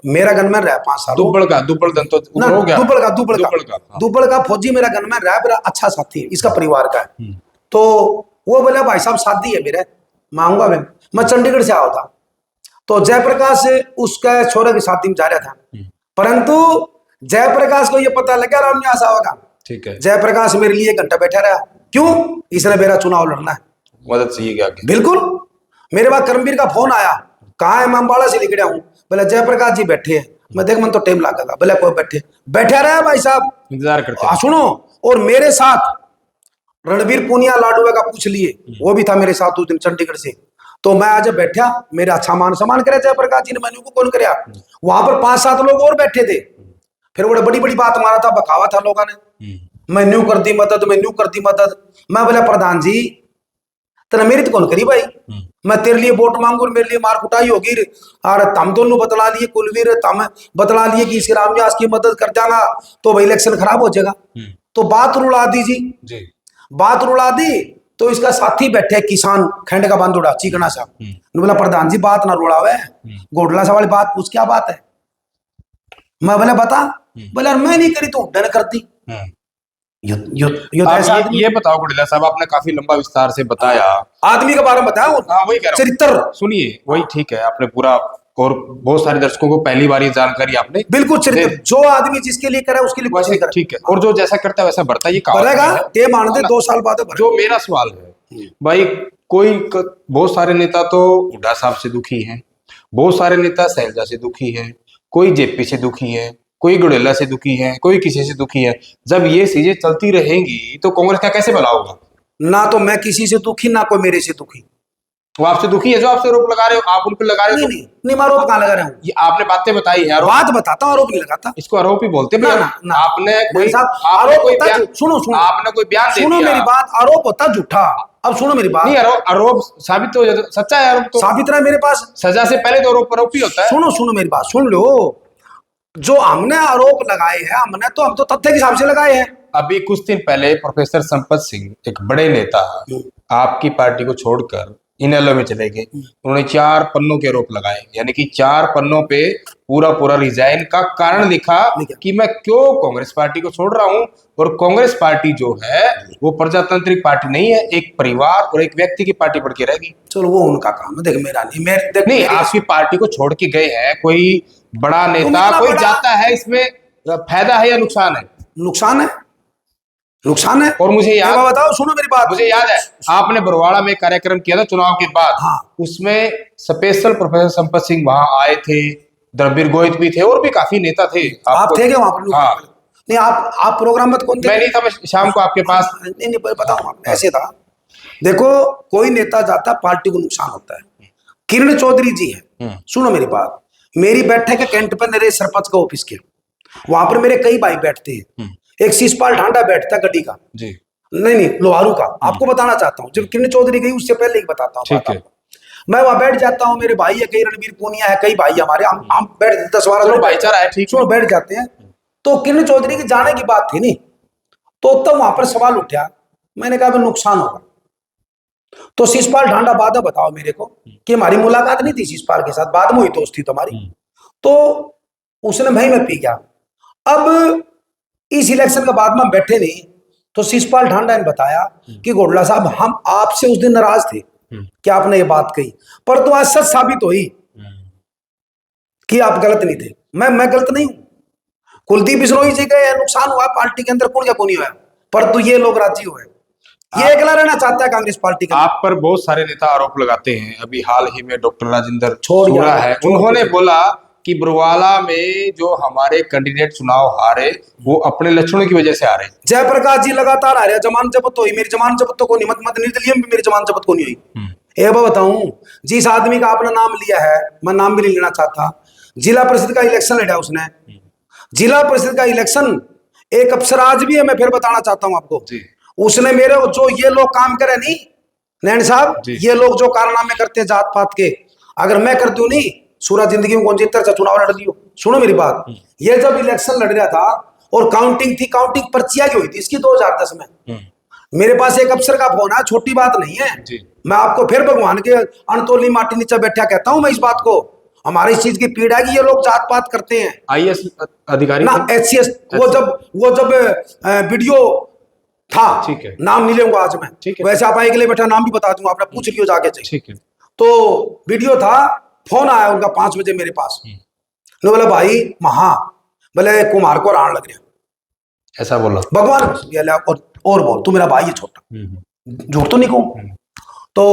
मेरा गनमैन रहा 5 साल। दुबल का फौजी मेरा गनमैन रहा, मेरा अच्छा साथी है, इसका परिवार का है। तो वो बोला भाई साहब शादी है मेरे, मांगूंगा मैं चंडीगढ़ से आया था। तो जयप्रकाश उसका छोरे की शादी में जा रहा था, परंतु जयप्रकाश को यह पता लगा रामनिवास आएगा, ठीक है। जयप्रकाश मेरे लिए 1 घंटा बैठा रहा, क्यों, इसने मेरा चुनाव लड़ना है, मदद चाहिए क्या? बिल्कुल। मेरे पास करमवीर का फोन आया, कहाँ है, मैं अम्बाड़ा से लिख रहा हूँ, बोले जयप्रकाश जी बैठे हैं। मैं देख मन तो टाइम लगा, बोले कोई बैठा रहा भाई साहब, इंतजार करते। सुनो, और मेरे साथ रणबीर पुनिया लाडुआ का पूछ लिए, वो भी था मेरे साथ उस दिन चंडीगढ़ से। तो मैं आज बैठा, मेरा अच्छा मान सम्मान करे जयप्रकाश जी ने, मैंने को कौन कराया, वहां पर 5-7 लोग और बैठे थे। फिर बड़े बड़ी बात मारा था, बखावा था लोगों ने, मैं न्यू कर दी मदद, मैं न्यू कर दी मदद। मैं बोला प्रधान जी तेरा मेरी तो कौन करी भाई, मैं तेरे लिए वोट मांगू, मेरे लिए मार कुटाई होगी, और तम दोनों बतला लिए, कुलवीर तम बतला लिए कि इस रामनिवास की मदद कर जाना तो भाई इलेक्शन खराब हो जाएगा। तो बात रुला दी जी, बात रुला दी। तो इसका साथी बैठे किसान खंड का बांधोड़ा चिकना साहब, बोला प्रधान जी बात ना रुलावे, गोडला सा वाली बात पूछ, क्या बात है। मैं बोला बता, बोला मैं नहीं करी तो डर करती। ये बताओ गुड़िया साहब, आपने काफी लंबा विस्तार से बताया, आदमी के बारे में बताया, वही कह रहा हूं, चरित्र सुनिए, वही ठीक है, आपने पूरा और बहुत सारे दर्शकों को पहली बार ये जानकारी आपने बिल्कुल चरित्र, जो आदमी जिसके लिए करे उसके लिए कुछ नहीं करे। ठीक है, और जो जैसा करता है वैसा बढ़ता है, ये कहावत बढ़ेगा, है। ये मान दे 2 साल बाद जो मेरा सवाल है भाई, बहुत सारे नेता तो हुड्डा साहब से दुखी हैं, बहुत सारे नेता शैलजा से दुखी हैं, कोई जेपी से दुखी है, कोई गुड़ेला से दुखी है, कोई किसी से दुखी है। जब ये चीजें चलती रहेंगी तो कांग्रेस का कैसे भला होगा? ना तो मैं किसी से दुखी, ना कोई मेरे से दुखी। वो आपसे दुखी है जो आपसे आरोप लगा रहे हो, आप उन पर लगा रहे हो। नहीं, मैं आरोप कहाँ लगा रहा हूँ? ये आपने बातें बताई है, बात बताता हूँ, आरोप नहीं लगाता। इसको आरोप ही बोलते हैं। ना, आपने कोई आरोप कोई होता, बयान, सुनो आपने कोई बयान दे सुनो दिया। मेरी बात, आरोप होता झूठा। अब सुनो मेरी बात। नहीं, आरोप साबित हो जाता, सच्चा है आरोप तो साबित रहा मेरे पास। सजा से पहले तो आरोप ही होता है। सुनो मेरी बात सुन लो। जो हमने आरोप लगाए हैं, हम तो तथ्य के हिसाब से लगाए हैं। अभी कुछ दिन पहले प्रोफेसर संपत सिंह, एक बड़े नेता, आपकी पार्टी को छोड़कर इनेलो में चले गए। उन्होंने 4 पन्नों के आरोप लगाए, यानी कि 4 पन्नों पे पूरा रिजाइन का कारण लिखा कि मैं क्यों कांग्रेस पार्टी को छोड़ रहा हूं। और कांग्रेस पार्टी जो है वो प्रजातांत्रिक पार्टी नहीं है, एक परिवार और एक व्यक्ति की पार्टी बढ़ के रहेगी। चलो वो उनका काम है, देख मेरा नहीं। नहीं, आपकी पार्टी को छोड़ के गए हैं, कोई बड़ा नेता कोई जाता है, इसमें फायदा है या नुकसान है? नुकसान है। और मुझे याद, बताओ, सुनो मेरी बात। मुझे याद है आपने बरवाड़ा में कार्यक्रम किया था चुनाव के बाद। हाँ। उसमें स्पेशल प्रोफेसर संपत सिंह वहां आए थे, द्रविड़ गोहित भी थे और भी काफी नेता थे। आप थे क्या वहां पर? हाँ। नहीं, आप प्रोग्राम में कौन थे? मैं नहीं था, मैं शाम को आपके पास। नहीं बताऊँ, ऐसे था। देखो, कोई नेता जाता पार्टी को नुकसान होता है। किरण चौधरी जी है, सुनो मेरी बात। मेरी बैठक है कैंट पर मेरे सरपंच का ऑफिस के, वहां पर मेरे कई भाई बैठते हैं। एक शिषपाल ढांडा बैठता गड्डी का जी, नहीं लोहारू का। आपको बताना चाहता हूँ, जब किरण चौधरी गई उससे पहले ही बताता हूँ। मैं वहां बैठ जाता हूँ, मेरे भाई है, कई रणवीर पूनिया है, कई भाई हमारे, हम बैठ 10-12 भाईचारा है, ठीक है, बैठ जाते हैं। तो किरण चौधरी की जाने की बात थी नहीं, तो तब वहां पर सवाल उठा। मैंने कहा नुकसान होगा। तो शिषपाल ढांडा बाद में बताओ मेरे को कि हमारी मुलाकात नहीं थी शिषपाल के साथ, बाद में हुई दोस्त थी तुम्हारी। तो उसने भाई मैं पी गया। अब इस इलेक्शन के बाद में बैठे नहीं, तो शिषपाल ढांडा ने बताया कि गोडला साहब, हम आपसे उस दिन नाराज थे कि आपने ये बात कही, पर तो आज सच साबित हुई कि आप गलत नहीं थे। मैं गलत नहीं हूं। कुलदीप बिश्नोई जी का नुकसान हुआ पार्टी के अंदर, कौन क्या नहीं हुआ, पर तो ये लोग राजी हुए। ये अकेला रहना चाहता है कांग्रेस पार्टी के। आप पर बहुत सारे नेता आरोप लगाते हैं। अभी हाल ही में डॉक्टर राजेंद्र छोड़ा है, उन्होंने बोला कि बरवाला में जो हमारे कैंडिडेट चुनाव हारे वो अपने लक्षणों की वजह से हारे। जयप्रकाश जी लगातार आ रहे हैं, जमानत जब्त हुई, मेरी जमानत जब्त तो कोई मत निर्दलीय में मेरी जमानत जब्त को नहीं हुई। ये बताऊं, जिस आदमी का आपने नाम लिया है, मैं नाम भी नहीं लेना चाहता, जिला परिषद का इलेक्शन लड़ा उसने। जिला परिषद का इलेक्शन एक अफसराज भी है, मैं फिर बताना चाहता हूं आपको। उसने मेरे जो ये लोग काम करे नहीं नैन साहब, ये लोग जो कारनामे करते हैं जात पात के, अगर मैं कर दूं नहीं, सूरा जिंदगी में कौन जीतता है? चुनाव लड़ दियो। सुनो मेरी बात, ये जब इलेक्शन लड़ रहा था और काउंटिंग थी, काउंटिंग पर्चियां की हुई थी इसकी 2010 में, मेरे पास एक अफसर का फोन है, छोटी बात नहीं है। मैं आपको फिर भगवान के अनतोली माटी नीचे बैठा कहता हूं मैं इस बात को। हमारी इस चीज की पीड़ा है कि ये लोग जात पात करते हैं। आईएएस अधिकारी ना HCS, वो जब वीडियो था, ठीक है, नाम नहीं लूंगा आज मैं, वैसे आप आए के लिए बैठा नाम भी बता दूंगा, आपने पूछ लियो जाके, ठीक है। तो वीडियो था, फोन आया उनका 5 बजे मेरे पास। बोला भाई महा, बोले कुमार को राण लग रहा, ऐसा बोला भगवान। और बोल, तू मेरा भाई है छोटा, झूठ तो नहीं कहूं। तो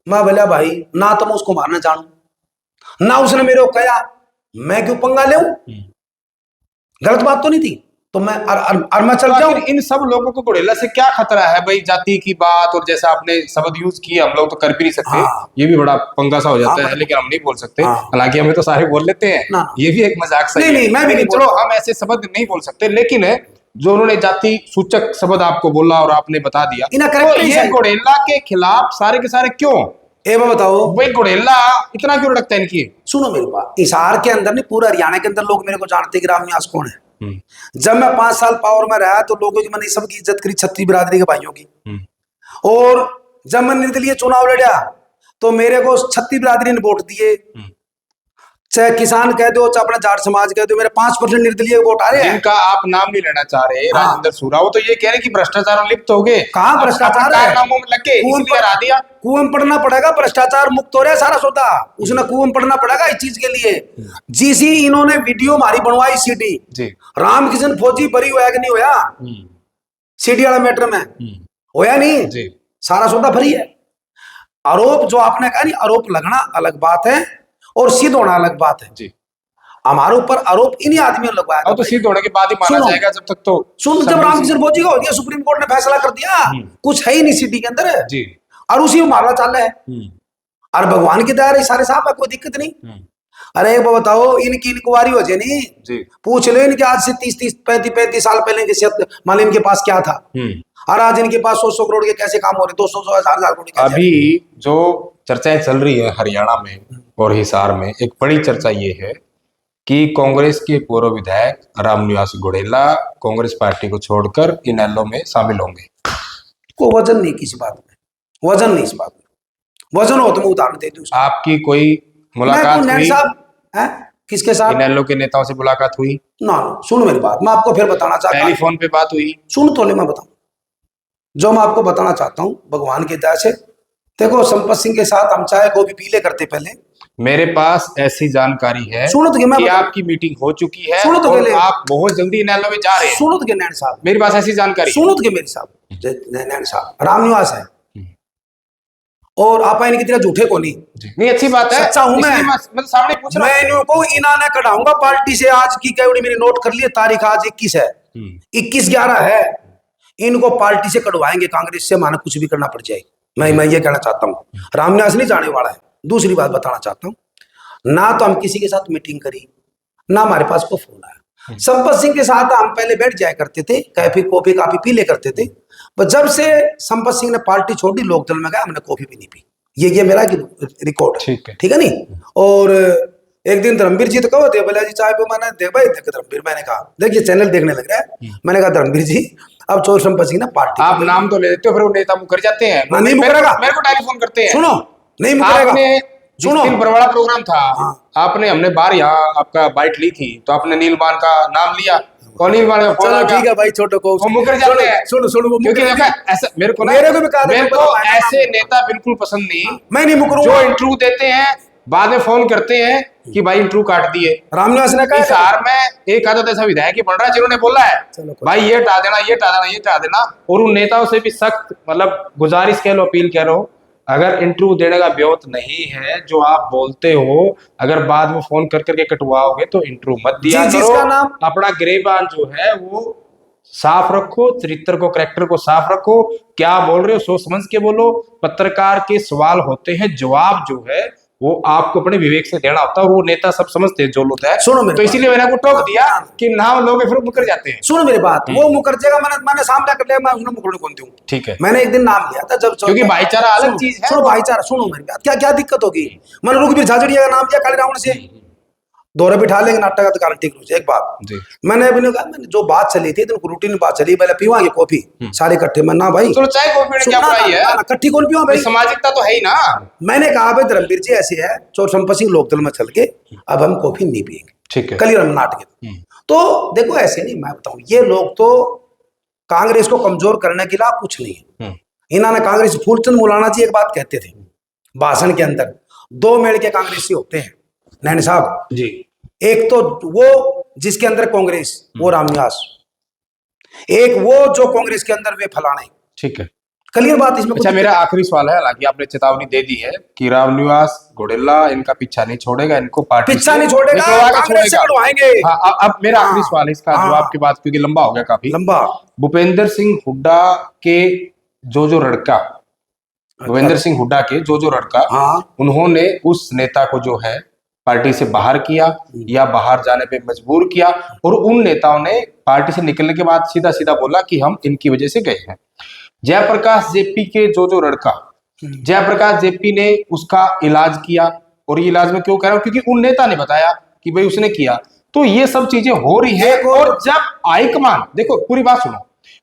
मैं बोला भाई ना तो मैं उसको मारना जानू, ना उसने मेरे को कहा मैं क्यों पंगा ले, गलत बात तो नहीं थी, तो मैं मैं चल जाऊं। इन सब लोगों को गुड़ेला से क्या खतरा है भाई? जाति की बात, और जैसा आपने शब्द यूज किया, हम लोग तो कर भी नहीं सकते। ये भी बड़ा पंगा सा हो जाता है, लेकिन हम नहीं बोल सकते। हालांकि हमें तो सारे बोल लेते हैं, ये भी एक मजाक सही है। नहीं, मैं भी नहीं, चलो हम ऐसे शब्द नहीं बोल सकते, लेकिन जो उन्होंने जाति सूचक शब्द आपको बोला और आपने बता दिया, तो ये गुड़ेला के खिलाफ सारे के सारे क्यों? बताओ भाई, गुड़ेला इतना क्यों लड़कता है इनकी? सुनो मेरी बात, हिसार के अंदर नहीं, पूरा हरियाणा के अंदर लोग मेरे को जानते हैं कि रामनिवास कौन है। जब मैं 5 साल पावर में रहा तो लोगों की मैंने सबकी इज्जत करी, छत्री बिरादरी के भाइयों की। और जब मैं निर्दलीय चुनाव लड़ा तो मेरे को छत्री बिरादरी ने वोट दिए। चाहे किसान कह दो, चाहे अपना जाट समाज कह दो, मेरे 5% निर्दलीय वोट आ रहे हैं। जिनका आप नाम नहीं लेना चाह रहे हाँ। राजेंद्र सूरा, वो तो ये कह रहे कि भ्रष्टाचार में लिप्त हो गए। कहाँ भ्रष्टाचार है? कारनामों में लग के इसलिए हरा दिया। कुएं में पढ़ना पड़ेगा, भ्रष्टाचार मुक्त हो रहा है सारा सौदा, उसने कुएं में पढ़ना पड़ेगा इस चीज के लिए। जीसी इन्होंने वीडियो हमारी बनवाई सीडी, जी रामकिशन फौजी बरी होया कि नहीं होया सीडी वाला मैटर में, होया नहीं जी सारा सौदा फ्री है। आरोप जो आपने कहा नहीं, आरोप लगना अलग बात है और सिद्ध होना अलग बात है। जी हमारे ऊपर आरोप इन्हीं आदमियों ने लगवाया था। तो सिद्ध होने के बाद ही माना सुनो, जाएगा, जब तक तो सुन, जब रामकिशन फौजी का हो गया, सुप्रीम कोर्ट ने फैसला कर दिया, कुछ है ही नहीं सिटी के अंदर जी, और उसी में मामला चाल रहा है। और भगवान की दया है सारे साहब है, कोई दिक्कत नहीं। अरे वो बताओ, इनकी इंक्वायरी हो जाए नहीं जी, पूछ लो इनके आज से 35 साल पहले इनके मान लो इनके पास क्या था, और आज इनके पास 100 करोड़ के कैसे काम हो रहे, 200 हजार करोड़ के। अभी जो चर्चाएं चल रही है हरियाणा में और हिसार में, एक बड़ी चर्चा ये है कि कांग्रेस के पूर्व विधायक रामनिवास घोडेला कांग्रेस पार्टी को छोड़कर इनेलो में शामिल होंगे। को वजन नहीं किसी बात में, वजन नहीं इस बात में, वजन हो तो मैं उदाहरण दे दूं। आपकी कोई मुलाकात हुई साहब है किसके साथ? इनेलो के नेताओं से मुलाकात हुई? ना, सुन मेरी बात, मैं आपको फिर बताना चाहता हूँ। टेलीफोन पे बात हुई? सुन तो ले, मैं बताऊं जो मैं आपको बताना चाहता हूँ भगवान की दया से। देखो, संपत सिंह के साथ हम चाय को भी पी ले करते पहले। मेरे पास ऐसी जानकारी है सुनो तो कि आपकी मीटिंग हो चुकी है सुनो तो और आप बहुत जल्दी इनेलो में जा रहे हैं। सुनो तो नैन साहब, मेरे पास ऐसी जानकारी। सुनो तो मेरे साहब, नैन साहब रामनिवास है और आप इनकी तरह झूठे को नहीं। नहीं, अच्छी बात है, सच्चा हूं मैं, मतलब सामने पूछ रहा मैं इनको इनाने कढ़ाऊंगा पार्टी से। आज की कैवड़ी मेरी नोट कर लिए, तारीख आज 21 है, 21/11 है। इनको पार्टी से कढ़वाएंगे, कांग्रेस से, माना कुछ भी करना पड़ जाए। मैं ये कहना चाहता हूँ, रामनिवास नहीं जाने वाला है। दूसरी बात बताना चाहता हूँ, ना तो हम किसी के साथ मीटिंग करी, ना हमारे पास को फोन आया। संपत सिंह के साथ हम पहले बैठ जाया करते थे, कैफी कॉफी काफी पी ले करते थे, पर जब से संपत सिंह ने पार्टी छोड़ी, लोकदल में गया, हमने कॉफी भी नहीं पी। ये मेरा रिकॉर्ड है, ठीक है नहीं। और एक दिन धर्मवीर जी तो कहो थे, बोला जी चाय पे, मैंने देख भाई देख धर्मवीर, मैंने कहा देखिए चैनल देखने लग रहा है, मैंने कहा धर्मवीर जी अब चोर संपत सिंह ना पार्टी, आप नाम तो ले देते हो, फिर वो नेता मुकर जाते हैं। नहीं मुकरेगा, मेरे को टेलीफोन करते हैं। सुनो, नहीं मुकरेगा। सुनो, बरवाड़ा प्रोग्राम था, आपने हमने बाहर यहाँ आपका बाइट ली थी, तो आपने नीलबान का नाम लिया, और नीलबान का फोन आ गया। ठीक है भाई, छोटो को वो मुकर जाते हैं। सुनो क्योंकि ऐसा मेरे को ऐसे नेता बिल्कुल पसंद नहीं। मैं नहीं मुकरूंगा। जो इंटरव्यू देते हैं बाद में फोन करते हैं कि भाई इंटरव्यू काट दिए। रामनिवास ने कहा हिसार में एक आदत ऐसा विधायक ही बन रहा है जिन्होंने बोला है भाई ये हटा देना, ये हटा देना, ये हटा देना, और उन नेताओं से भी सख्त मतलब गुजारिश कह लो, अपील कह लो, अगर इंटरव्यू देने का ब्योत नहीं है जो आप बोलते हो, अगर बाद में फोन कर करके कटवाओगे तो इंटरव्यू मत दिया करो। नाम अपना गिरेबान जो है वो साफ रखो, चरित्र को, कैरेक्टर को साफ रखो, क्या बोल रहे हो सोच समझ के बोलो। पत्रकार के सवाल होते हैं, जवाब जो है वो आपको अपने विवेक से देना होता है, और वो नेता सब समझते हैं जो लोग है। सुनो, तो इसीलिए मैंने आपको टोक दिया कि नाम लोगे फिर मुकर जाते हैं। सुनो मेरी बात, वो मुकर जाएगा, मैंने सामने कर लिया, मैं उसने मुकरने कौन दूं। ठीक है, मैंने एक दिन नाम लिया था, जब क्योंकि भाईचारा अलग चीज है। सुनो भाईचारा, सुनो मेरी बात, क्या दिक्कत होगी। मैंने रुकबीर झाझड़िया का नाम लिया काले रावण से, दौरे बिठा लेंगे नाटक का कारण, ठीक है। एक बात मैंने अभी कहा, मैंने जो बात चली थी तो रूटीन बात चली, पहले पीवांगे कॉफी सारे इकट्ठे, मैं ना भाई चलो चाय कॉफी में क्या बुराई है, इकट्ठी कौन पीवा भाई, सामाजिकता तो है ही ना। मैंने कहा भाई धर्मवीर जी ऐसे है, चोर संपत सिंह लोकदल में चल के अब हम कॉफी नहीं पियेंगे, ठीक है, कल ही नाटक। तो देखो ऐसे नहीं, मैं बताऊं, ये लोग तो कांग्रेस को कमजोर करने के लिए कुछ नहीं है। इन्होंने कांग्रेस, फूलचंद मुलाना जी एक बात कहते थे भाषण के अंदर, 2 मेल के कांग्रेसी होते हैं नैन साहब जी, एक तो वो जिसके अंदर कांग्रेस, वो रामनिवास, एक वो जो कांग्रेस के अंदर वे फलाने, ठीक है, क्लियर बात इसमें। अच्छा, मेरा आखिरी सवाल है, हालांकि आपने चेतावनी दे दी है कि रामनिवास घोडेला इनका पीछा नहीं छोड़ेगा, इनको पार्टी पीछा नहीं छोड़ेगा, कांग्रेस से कटवाएंगे। हाँ, अब मेरा आखिरी सवाल है, इसका जवाब के बाद, क्योंकि लंबा हो गया, काफी लंबा। भूपेंद्र सिंह हुड्डा के जो लड़का, भूपेंद्र सिंह हुड्डा के जो लड़का, उन्होंने उस नेता को जो है पार्टी से बाहर किया या बाहर जाने पे मजबूर किया, और उन नेताओं ने पार्टी से निकलने के बाद सीधा सीधा बोला कि हम इनकी वजह से गए हैं। जयप्रकाश जेपी के जो लड़का, जयप्रकाश जेपी ने उसका इलाज किया, और ये इलाज में क्यों कह रहा हूं, क्योंकि उन नेता ने बताया कि भाई उसने किया। तो ये सब चीजें हो रही है, और जब हाईकमान, देखो पूरी बात सुनो,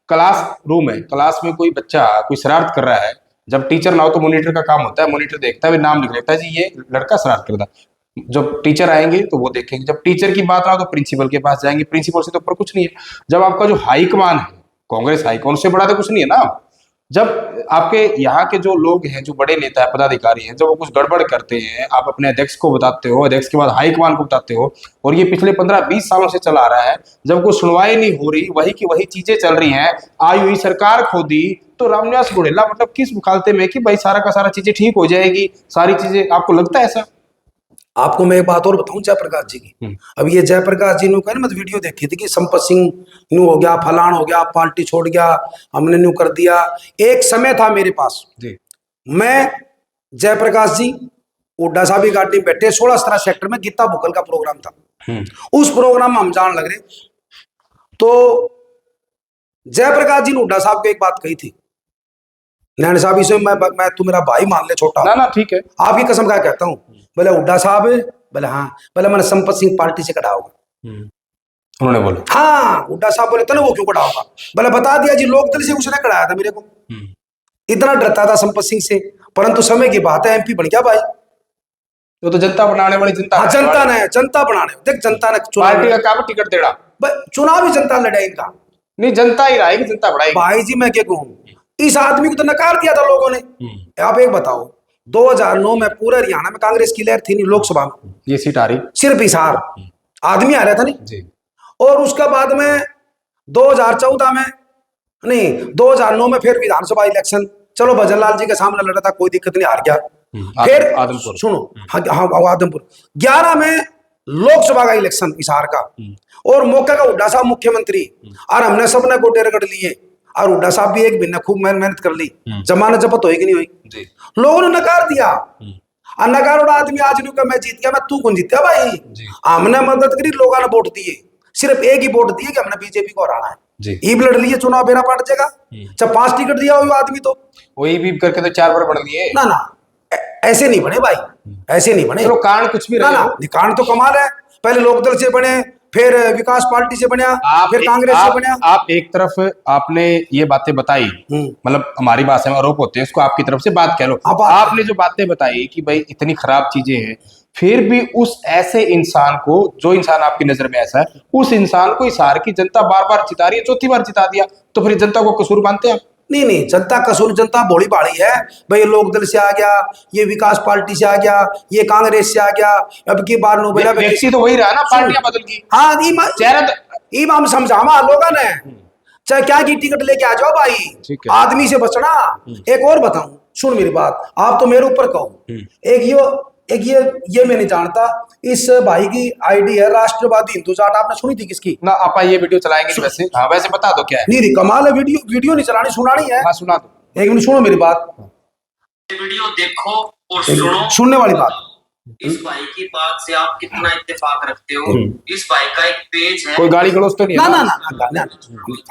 क्लास रूम है, क्लास में कोई बच्चा कोई शरारत कर रहा है, जब टीचर ना हो तो मॉनिटर का काम होता है, मॉनिटर देखता है, नाम लिख लेता है जी ये लड़का शरारत कर रहा है, जब टीचर आएंगे तो वो देखेंगे, जब टीचर की बात रहा तो प्रिंसिपल के पास जाएंगे, प्रिंसिपल से तो ऊपर कुछ नहीं है। जब आपका जो हाईकमान है, कांग्रेस हाईकमान, उससे बड़ा तो कुछ नहीं है ना। जब आपके यहाँ के जो लोग हैं, जो बड़े नेता है, पदाधिकारी हैं, जब वो कुछ गड़बड़ करते हैं, आप अपने अध्यक्ष को बताते हो, अध्यक्ष के बाद हाईकमान को बताते हो, और ये पिछले 15-20 सालों से चला आ रहा है। जब कोई सुनवाई नहीं हो रही, वही की वही चीजें चल रही हैं, आई हुई सरकार खो दी, तो रामनिवास घोडेला मतलब किस मुखालते में कि भाई सारा का सारा चीजें ठीक हो जाएगी, सारी चीजें, आपको लगता है ऐसा? आपको मैं एक बात और बताऊं जयप्रकाश जी की। अब ये जयप्रकाश जी ने कहा ना, मैं वीडियो देखी थी कि संपत सिंह न्यू हो गया, फलान हो गया, पार्टी छोड़ गया, हमने न्यू कर दिया। एक समय था मेरे पास जी, मैं, जयप्रकाश जी, हुड्डा साहब की गाड़ी में बैठे 16-17 सेक्टर में गीता बुकल का प्रोग्राम था। उस प्रोग्राम में हम जान लग रहे, तो जयप्रकाश जी ने हुड्डा साहब को एक बात कही थी, नैन साहब इसे मैं तू मेरा भाई मान ले, छोटा ना ना ठीक है, आपकी कसम का कहता हूं। बोले हुड्डा साहब, बोले हाँ, बोले मैंने संपत सिंह पार्टी से कटा होगा। उन्होंने बोला हाँ, हुड्डा साहब बोले तो वो क्यों कटा होगा? बोले बता दिया जी, लोकदल से उसने कटाया था मेरे को। इतना डरता था संपत सिंह से, परंतु समय की बात है एमपी बन गया भाई। वो तो जनता बनाने वाली जनता, हाँ, जनता ने, जनता बनाने, देख जनता ने पार्टी का काम टिकट देना, चुनाव ही जनता लड़े इनका, नहीं जनता ही रहेगी, जनता बढ़ाएगी। भाई जी मैं क्या कहूँ, इस आदमी को तो नकार दिया था लोगों ने। आप एक बताओ, 2009 में पूरे हरियाणा में कांग्रेस की लहर थी नहीं, लोकसभा में ये सीट आ रही, सिर्फ हिसार आदमी आ रहा था नहीं जी। और उसके बाद में 2014 में नहीं, 2009 में फिर विधानसभा इलेक्शन, चलो भजनलाल जी के सामने लड़ा था, कोई दिक्कत नहीं, हार गया। फिर आदमपुर, सुनो, हाँ हाँ आदमपुर, 11 में लोकसभा का इलेक्शन हिसार का, और मौके का हुड्डा साहब मुख्यमंत्री, और हमने सबने गोटे रगड़ लिए, और हुड्डा साहब भी एक महीना खूब मेहनत कर ली, जमानत जब्त होगी नहीं हुई, लोगों ने नकार दिया। नकार आदमी आज नहीं, मैं जीत गया, मैं तू कौन जीत गया भाई? हमने मदद करी, लोगों ने वोट दिए, सिर्फ एक ही वोट दिए कि हमने बीजेपी को हराना है। ई लड़ लिए, चुनाव बेरा पड़ जाएगा, जब 5 टिकट दिया हुआ आदमी, तो वही भी करके तो 4 बार बन दिए ना। ना ऐसे नहीं बने भाई, ऐसे नहीं बने। चलो कारण कुछ भी ना, कारण तो कमाल है, पहले लोकदल से बने, फिर विकास पार्टी से बना, फिर कांग्रेस से बना। आप एक तरफ आपने ये बातें बताई, मतलब हमारी भाषा में आरोप होते हैं, इसको आपकी तरफ से बात कह लो। आपने जो बातें बताई कि भाई इतनी खराब चीजें हैं, फिर भी उस ऐसे इंसान को, जो इंसान आपकी नजर में ऐसा है, उस इंसान को हिसार की जनता बार बार जिता रही है, चौथी बार जिता दिया, तो फिर जनता को कसूर मानते हैं? नहीं, जनता कसूर, जनता भोली भाड़ी है भाई, लोकदल से आ गया, ये विकास पार्टी से आ गया, ये कांग्रेस से आ गया, अब की बार नोबेला व्यक्ति तो वही रहा ना, पार्टियां बदल गई। हाँ, चेहरा हम समझावा लोगों ने, चाहे क्या की टिकट लेके आ जाओ भाई, आदमी से बचना। एक और बताऊं, सुन मेरी बात, आप तो मेरे ऊपर कहो, एक ये मैं नहीं जानता, इस भाई की आईडी है राष्ट्रवादी हिंदू जाट, आपने सुनी थी किसकी? ना आप ये वीडियो चलाएंगे वैसे? हाँ वैसे बता दो क्या है। नहीं कमाल है, वीडियो नहीं चलानी, सुनानी है। हाँ सुना दो, एक मिनट सुनो मेरी बात, वीडियो देखो और सुनो, सुनने वाली बात। इस भाई की बात से आप कितना इत्तेफाक रखते हो? इस भाई का एक पेज है, कोई गाली गलौज तो नहीं है? ना,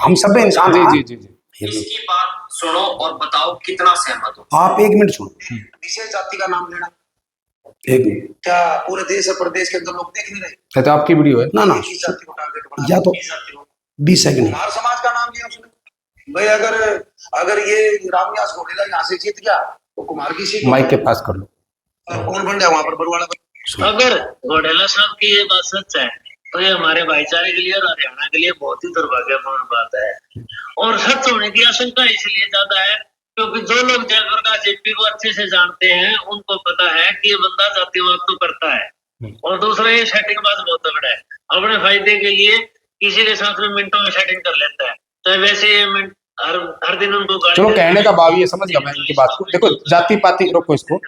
हम सब इंसान। जी। इसकी बात सुनो और बताओ कितना सहमत हो। आप एक मिनट सुनो, विशेष जाति का नाम लेना, एक मिनट, क्या पूरे देश और प्रदेश के अंदर लोग देख नहीं रहे? तो आपकी वीडियो है ना, किस जाति को टारगेट बना, या तो 20 सेकंड, कुमार समाज का नाम लिया उसने। भाई अगर ये रामनिवास घोडेला यहाँ से जीत गया तो कुमार की सीट, माइक के पास कर लो, कौन बन गया वहां पर? बरवाड़ा। अगर घोडेला साहब की ये बात सच है तो ये हमारे भाईचारे के लिए और हरियाणा के लिए बहुत ही दुर्भाग्यपूर्ण बात है, और सच होने की आशंका इसलिए ज्यादा है क्योंकि जो लोग जयप्रकाश जेपी को अच्छे से जानते हैं उनको पता है कि ये बंदा जातिवाद तो करता है, और दूसरा ये सेटिंगबाज बहुत तगड़ा है, अपने फायदे के लिए किसी के साथ में मिनटों में सेटिंग कर लेता है, तो वैसे ये हर दिन उनको चलो कहने का भाव ये समझ गया मैं इनकी बात को। देखो जाति पाति रोको इसको,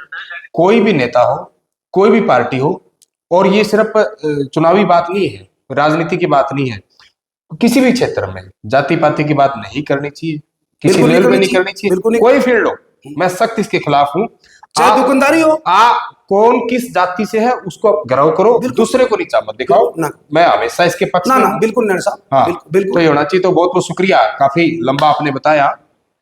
कोई भी नेता हो, कोई भी पार्टी हो, और ये सिर्फ चुनावी बात नहीं है, राजनीति की बात नहीं है, किसी भी क्षेत्र में जाति पाति की बात नहीं करनी चाहिए, किसी लेवल पे नहीं करनी चाहिए, कोई फील्ड हो, मैं सख्त इसके खिलाफ हूँ। चाहे दुकानदारी हो, कौन किस जाति से है उसको ग्रह करो, दूसरे को नीचा मत दिखाओ, मैं हमेशा इसके पक्ष में। बिल्कुल नैन साहब, हाँ बिल्कुल तो ये होना चाहिए। तो बहुत बहुत शुक्रिया, काफी लंबा आपने बताया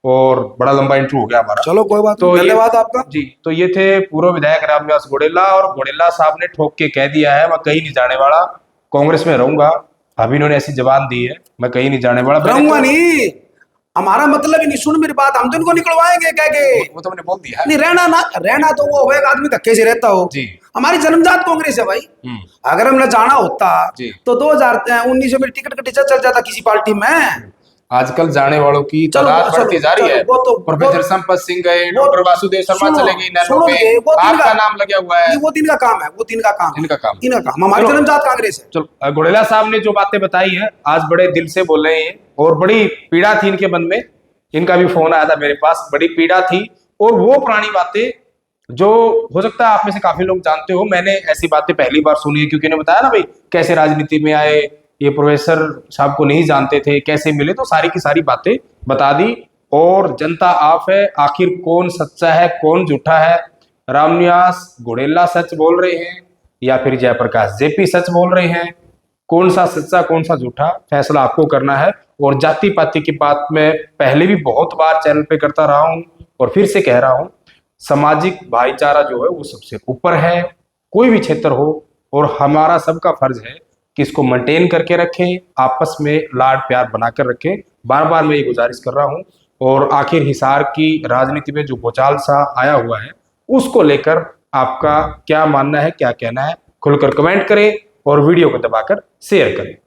और बड़ा लंबा इंटरव्यू हो गया हमारा। चलो कोई बात तो धन्यवाद आपका जी। तो ये थे पूर्व विधायक रामनिवास घोडेला, और घोडेला साहब ने ठोक के कह दिया है मैं कहीं नहीं जाने वाला, कांग्रेस में रहूंगा। अभी इन्होंने ऐसी जवान दी है, मैं कहीं नहीं जाने वाला, रहूंगा नहीं, हमारा मतलब ही नहीं, सुन मेरी बात, हम तो इनको निकलवाएंगे कह के। वो तो मैंने बोल दिया है। नहीं रहना तो वो एक आदमी धक्के से रहता हो जी। हमारी जन्मजात कांग्रेस है भाई। अगर हमने जाना होता जी। तो 2019 में टिकट कटी चल जाता किसी पार्टी में। आजकल जाने वालों की चलो, तादाद चलो, बढ़ती जा रही चलो, है। वो तो- प्रोफेसर वो- संपत सिंह गए, वो- डॉक्टर वासुदेव शर्मा सुनो, चले गए नैनो सुनोगे, में, वो दिन आपका का- नाम लगा हुआ है। नहीं, वो दिन का काम है, वो दिन का काम है। इनका काम। इनका काम, हमारी चलो। जन्मजात कांग्रेस है। चलो, घोड़ेला साहब ने जो बातें बताई है आज बड़े दिल से बोल रहे हैं और बड़ी पीड़ा थी इनके मन में। इनका भी फोन आया था मेरे पास, बड़ी पीड़ा थी। और वो पुरानी बातें जो हो सकता है आप में से काफी लोग जानते हो, मैंने ऐसी बातें पहली बार सुनी है, क्योंकि इन्होंने बताया ना भाई कैसे राजनीति में आए, ये प्रोफेसर साहब को नहीं जानते थे, कैसे मिले, तो सारी की सारी बातें बता दी। और जनता आप है, आखिर कौन सच्चा है कौन झूठा है? रामनिवास घोड़ेला सच बोल रहे हैं या फिर जयप्रकाश जेपी सच बोल रहे हैं? कौन सा सच्चा कौन सा झूठा, फैसला आपको करना है। और जाति पाति की बात मैं पहले भी बहुत बार चैनल पे करता रहा हूं और फिर से कह रहा हूं, सामाजिक भाईचारा जो है वो सबसे ऊपर है, कोई भी क्षेत्र हो। और हमारा सबका फर्ज है कि इसको मेंटेन करके रखें, आपस में लाड प्यार बनाकर रखें। बार बार मैं ये गुजारिश कर रहा हूं। और आखिर हिसार की राजनीति में जो भूचाल सा आया हुआ है उसको लेकर आपका क्या मानना है, क्या कहना है, खुलकर कमेंट करें और वीडियो को दबाकर शेयर करें।